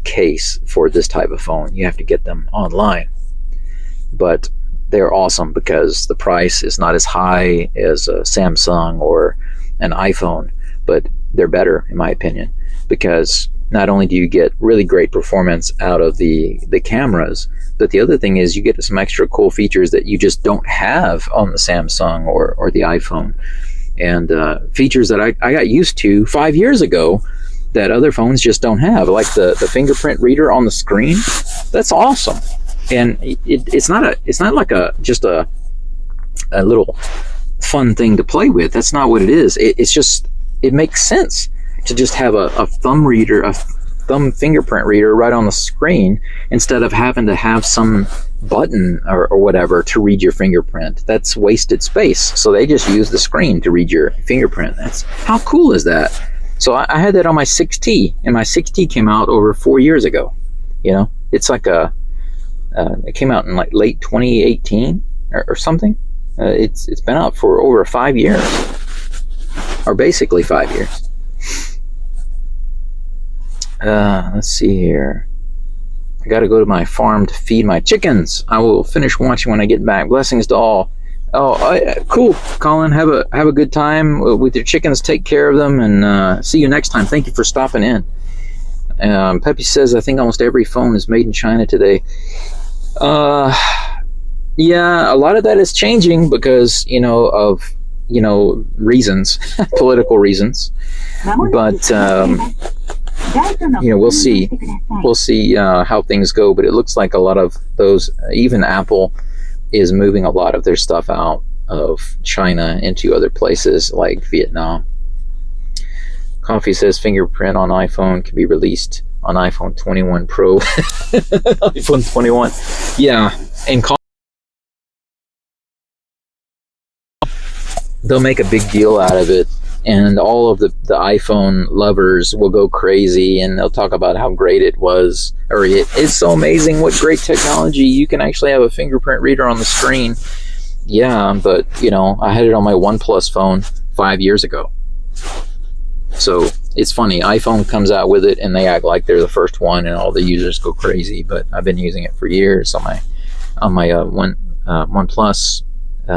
Speaker 1: case for this type of phone. You have to get them online. But they're awesome because the price is not as high as a Samsung or an iPhone, but they're better in my opinion, because not only do you get really great performance out of the cameras, but the other thing is you get some extra cool features that you just don't have on the Samsung or the iPhone, and features that I got used to 5 years ago that other phones just don't have, like the fingerprint reader on the screen. That's awesome. And it's not like just a little fun thing to play with. That's not what it is. It's just, it makes sense to just have a thumb fingerprint reader right on the screen instead of having to have some button or whatever to read your fingerprint. That's wasted space. So they just use the screen to read your fingerprint. How cool is that? So I had that on my 6T, and my 6T came out over 4 years ago. You know, it's like it came out in like late 2018 or something. It's been out for over 5 years, or basically 5 years. Let's see here. I got to go to my farm to feed my chickens. I will finish watching when I get back. Blessings to all. Cool, Colin. Have a good time with your chickens. Take care of them, and see you next time. Thank you for stopping in. Pepe says, I think almost every phone is made in China today. Yeah, a lot of that is changing because, of reasons, political reasons. But, we'll see. We'll see how things go. But it looks like a lot of those, even Apple is moving a lot of their stuff out of China into other places like Vietnam. Coffee says fingerprint on iPhone can be released on iPhone 21 Pro. iPhone 21. Yeah. And they'll make a big deal out of it. And all of the iPhone lovers will go crazy, and they'll talk about how great it was, or it's so amazing what great technology. You can actually have a fingerprint reader on the screen. Yeah, but I had it on my OnePlus phone 5 years ago. So it's funny, iPhone comes out with it and they act like they're the first one, and all the users go crazy. But I've been using it for years on my OnePlus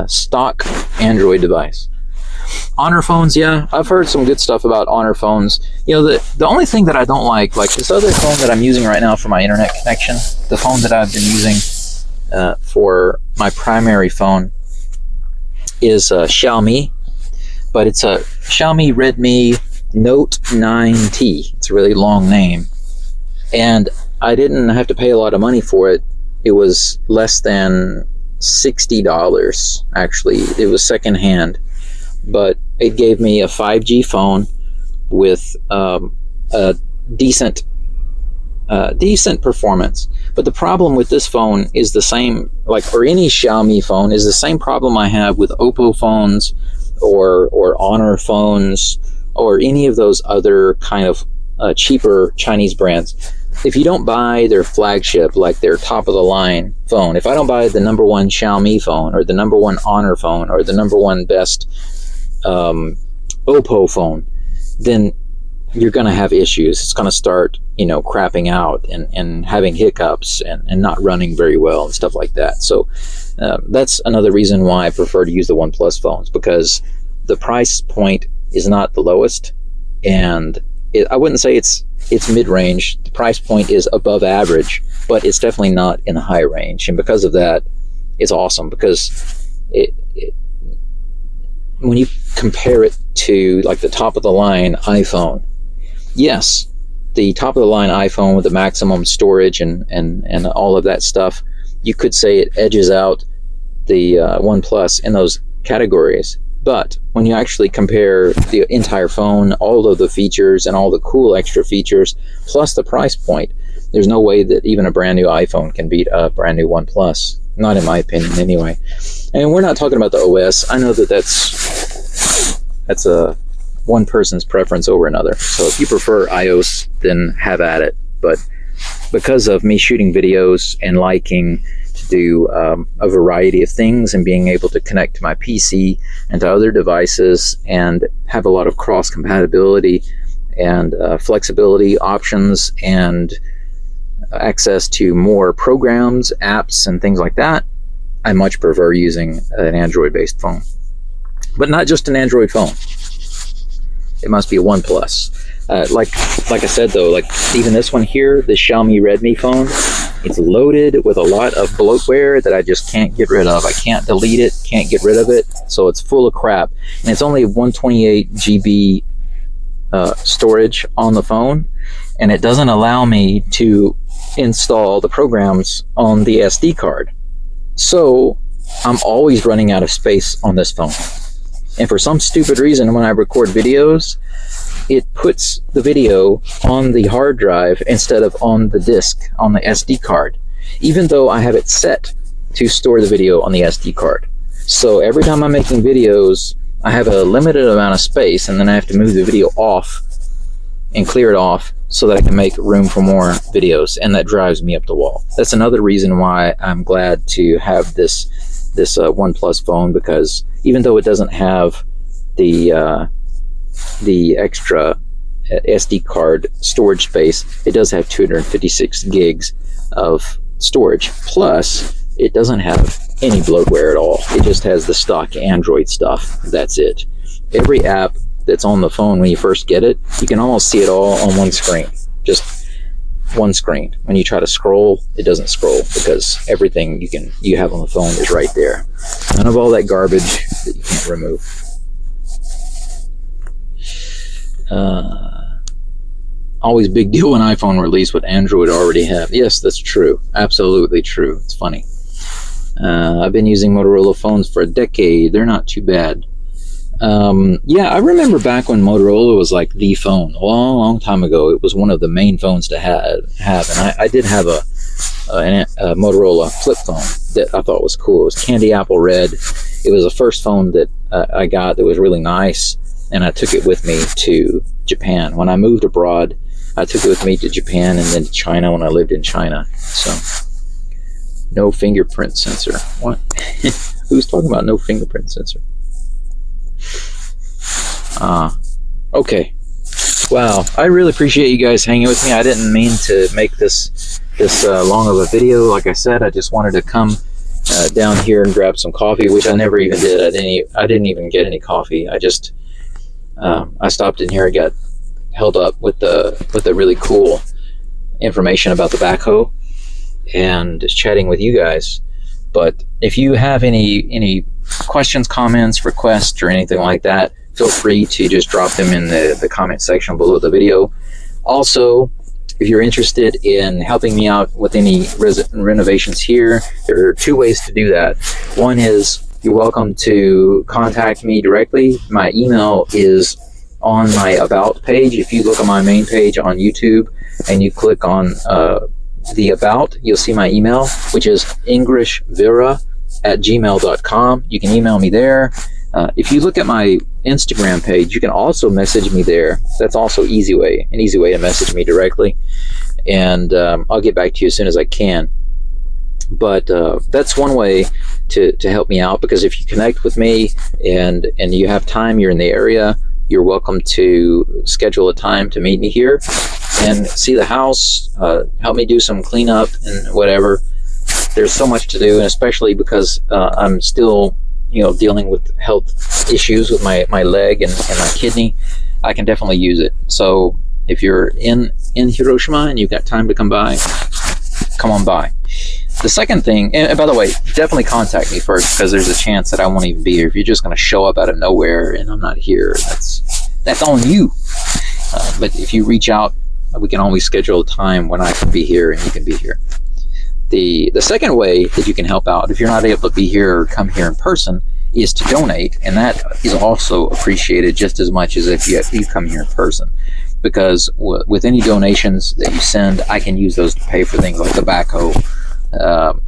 Speaker 1: stock Android device. Honor phones, yeah, I've heard some good stuff about Honor phones. The only thing that I don't like this other phone that I'm using right now for my internet connection, the phone that I've been using for my primary phone is Xiaomi, but it's a Xiaomi Redmi Note 9T. It's a really long name, and I didn't have to pay a lot of money for it. It was less than $60, actually. It was secondhand, but it gave me a 5G phone with a decent performance. But the problem with this phone is the same, or any Xiaomi phone, is the same problem I have with Oppo phones or Honor phones or any of those other kind of cheaper Chinese brands. If you don't buy their flagship, like their top of the line phone, if I don't buy the number one Xiaomi phone or the number one Honor phone or the number one best Oppo phone, then you're going to have issues. It's going to start, crapping out and having hiccups and not running very well and stuff like that. So that's another reason why I prefer to use the OnePlus phones, because the price point is not the lowest, and I wouldn't say it's mid-range. The price point is above average, but it's definitely not in the high range. And because of that, it's awesome, because when you compare it to like the top of the line iPhone, yes, the top of the line iPhone with the maximum storage and all of that stuff, you could say it edges out the OnePlus in those categories. But when you actually compare the entire phone, all of the features and all the cool extra features, plus the price point, there's no way that even a brand new iPhone can beat a brand new OnePlus. Not in my opinion, anyway. And we're not talking about the OS. I know that that's a one person's preference over another. So if you prefer iOS, then have at it. But because of me shooting videos and liking to do a variety of things and being able to connect to my PC and to other devices and have a lot of cross compatibility and flexibility options and access to more programs, apps, and things like that, I much prefer using an Android-based phone. But not just an Android phone. It must be a OnePlus. Like I said though, like even this one here, the Xiaomi Redmi phone, it's loaded with a lot of bloatware that I just can't get rid of. I can't delete it, can't get rid of it, so it's full of crap. And it's only 128 GB storage on the phone, and it doesn't allow me to install the programs on the SD card. So I'm always running out of space on this phone. And for some stupid reason, when I record videos, it puts the video on the hard drive instead of on the disk, on the SD card, even though I have it set to store the video on the SD card. So every time I'm making videos, I have a limited amount of space, and then I have to move the video off and clear it off so that I can make room for more videos, and that drives me up the wall. That's another reason why I'm glad to have this OnePlus phone, because even though it doesn't have the extra SD card storage space, it does have 256 gigs of storage. Plus, it doesn't have any bloatware at all. It just has the stock Android stuff. That's it. Every app that's on the phone when you first get it, you can almost see it all on one screen. Just one screen. When you try to scroll, it doesn't scroll because everything you have on the phone is right there. None of all that garbage that you can't remove. Always big deal when iPhone release what Android already have. Yes, that's true. Absolutely true. It's funny. I've been using Motorola phones for a decade. They're not too bad. Yeah, I remember back when Motorola was like the phone. A long, long time ago, it was one of the main phones to have. And I did have a Motorola flip phone that I thought was cool. It was candy apple red. It was the first phone that I got that was really nice. And I took it with me to Japan. When I moved abroad, I took it with me to Japan and then to China when I lived in China. So, no fingerprint sensor. What? Who's talking about no fingerprint sensor? Okay. Wow, I really appreciate you guys hanging with me. I didn't mean to make this long of a video. Like I said, I just wanted to come down here and grab some coffee, which I never even did. I didn't even get any coffee. I stopped in here and got held up with the really cool information about the backhoe and just chatting with you guys. But if you have any questions, comments, requests, or anything like that, feel free to just drop them in the comment section below the video. Also, if you're interested in helping me out with any renovations here, there are two ways to do that. One is you're welcome to contact me directly. My email is on my About page. If you look on my main page on YouTube and you click on the About, you'll see my email, which is englishvira@gmail.com. You can email me there. If you look at my Instagram page, you can also message me there. That's also an easy way to message me directly. And I'll get back to you as soon as I can. But that's one way to help me out, because if you connect with me and you have time, you're in the area, you're welcome to schedule a time to meet me here and see the house, help me do some cleanup and whatever. There's so much to do, and especially because I'm still dealing with health issues with my leg and my kidney, I can definitely use it. So if you're in Hiroshima and you've got time to come by, come on by. The second thing, and by the way, definitely contact me first, because there's a chance that I won't even be here. If you're just going to show up out of nowhere and I'm not here, that's on you. But if you reach out, we can always schedule a time when I can be here and you can be here. The second way that you can help out, if you're not able to be here or come here in person, is to donate, and that is also appreciated just as much as if you come here in person. Because with any donations that you send, I can use those to pay for things like tobacco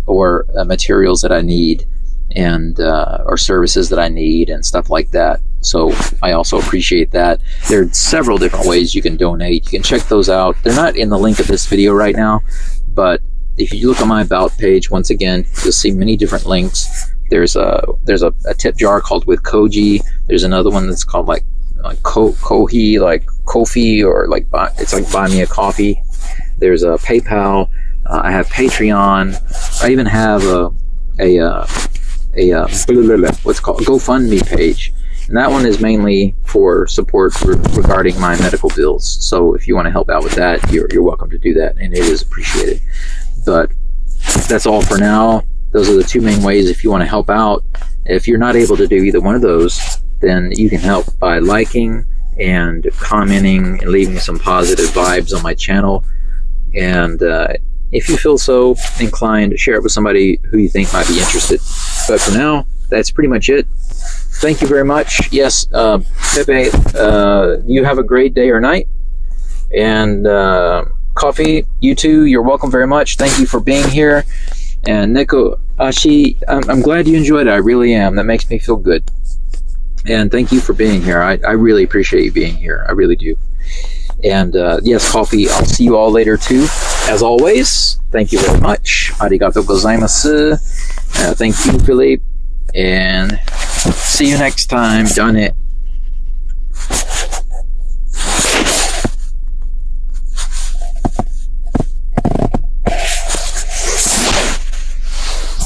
Speaker 1: or materials that I need, and or services that I need and stuff like that. So I also appreciate that. There are several different ways you can donate. You can check those out. They're not in the link of this video right now, but if you look on my About page, once again, you'll see many different links. There's a tip jar called With Koji. There's another one that's called like Kohi, like Kofi, or like it's like Buy Me a Coffee. There's a PayPal. I have Patreon. I even have what's called a GoFundMe page, and that one is mainly for support regarding my medical bills. So if you want to help out with that, you're welcome to do that, and it is appreciated. But that's all for now. Those are the two main ways if you want to help out. If you're not able to do either one of those, then you can help by liking and commenting and leaving some positive vibes on my channel. And if you feel so inclined, share it with somebody who you think might be interested. But for now, that's pretty much it. Thank you very much. Yes, Pepe, you have a great day or night. And Coffee, you too, you're welcome very much. Thank you for being here. And Neko Ashi, I'm glad you enjoyed it. I really am. That makes me feel good. And thank you for being here. I really appreciate you being here. I really do. And yes, Coffee, I'll see you all later too. As always, thank you very much. Arigatou gozaimasu. Thank you, Philippe. And see you next time. Done it.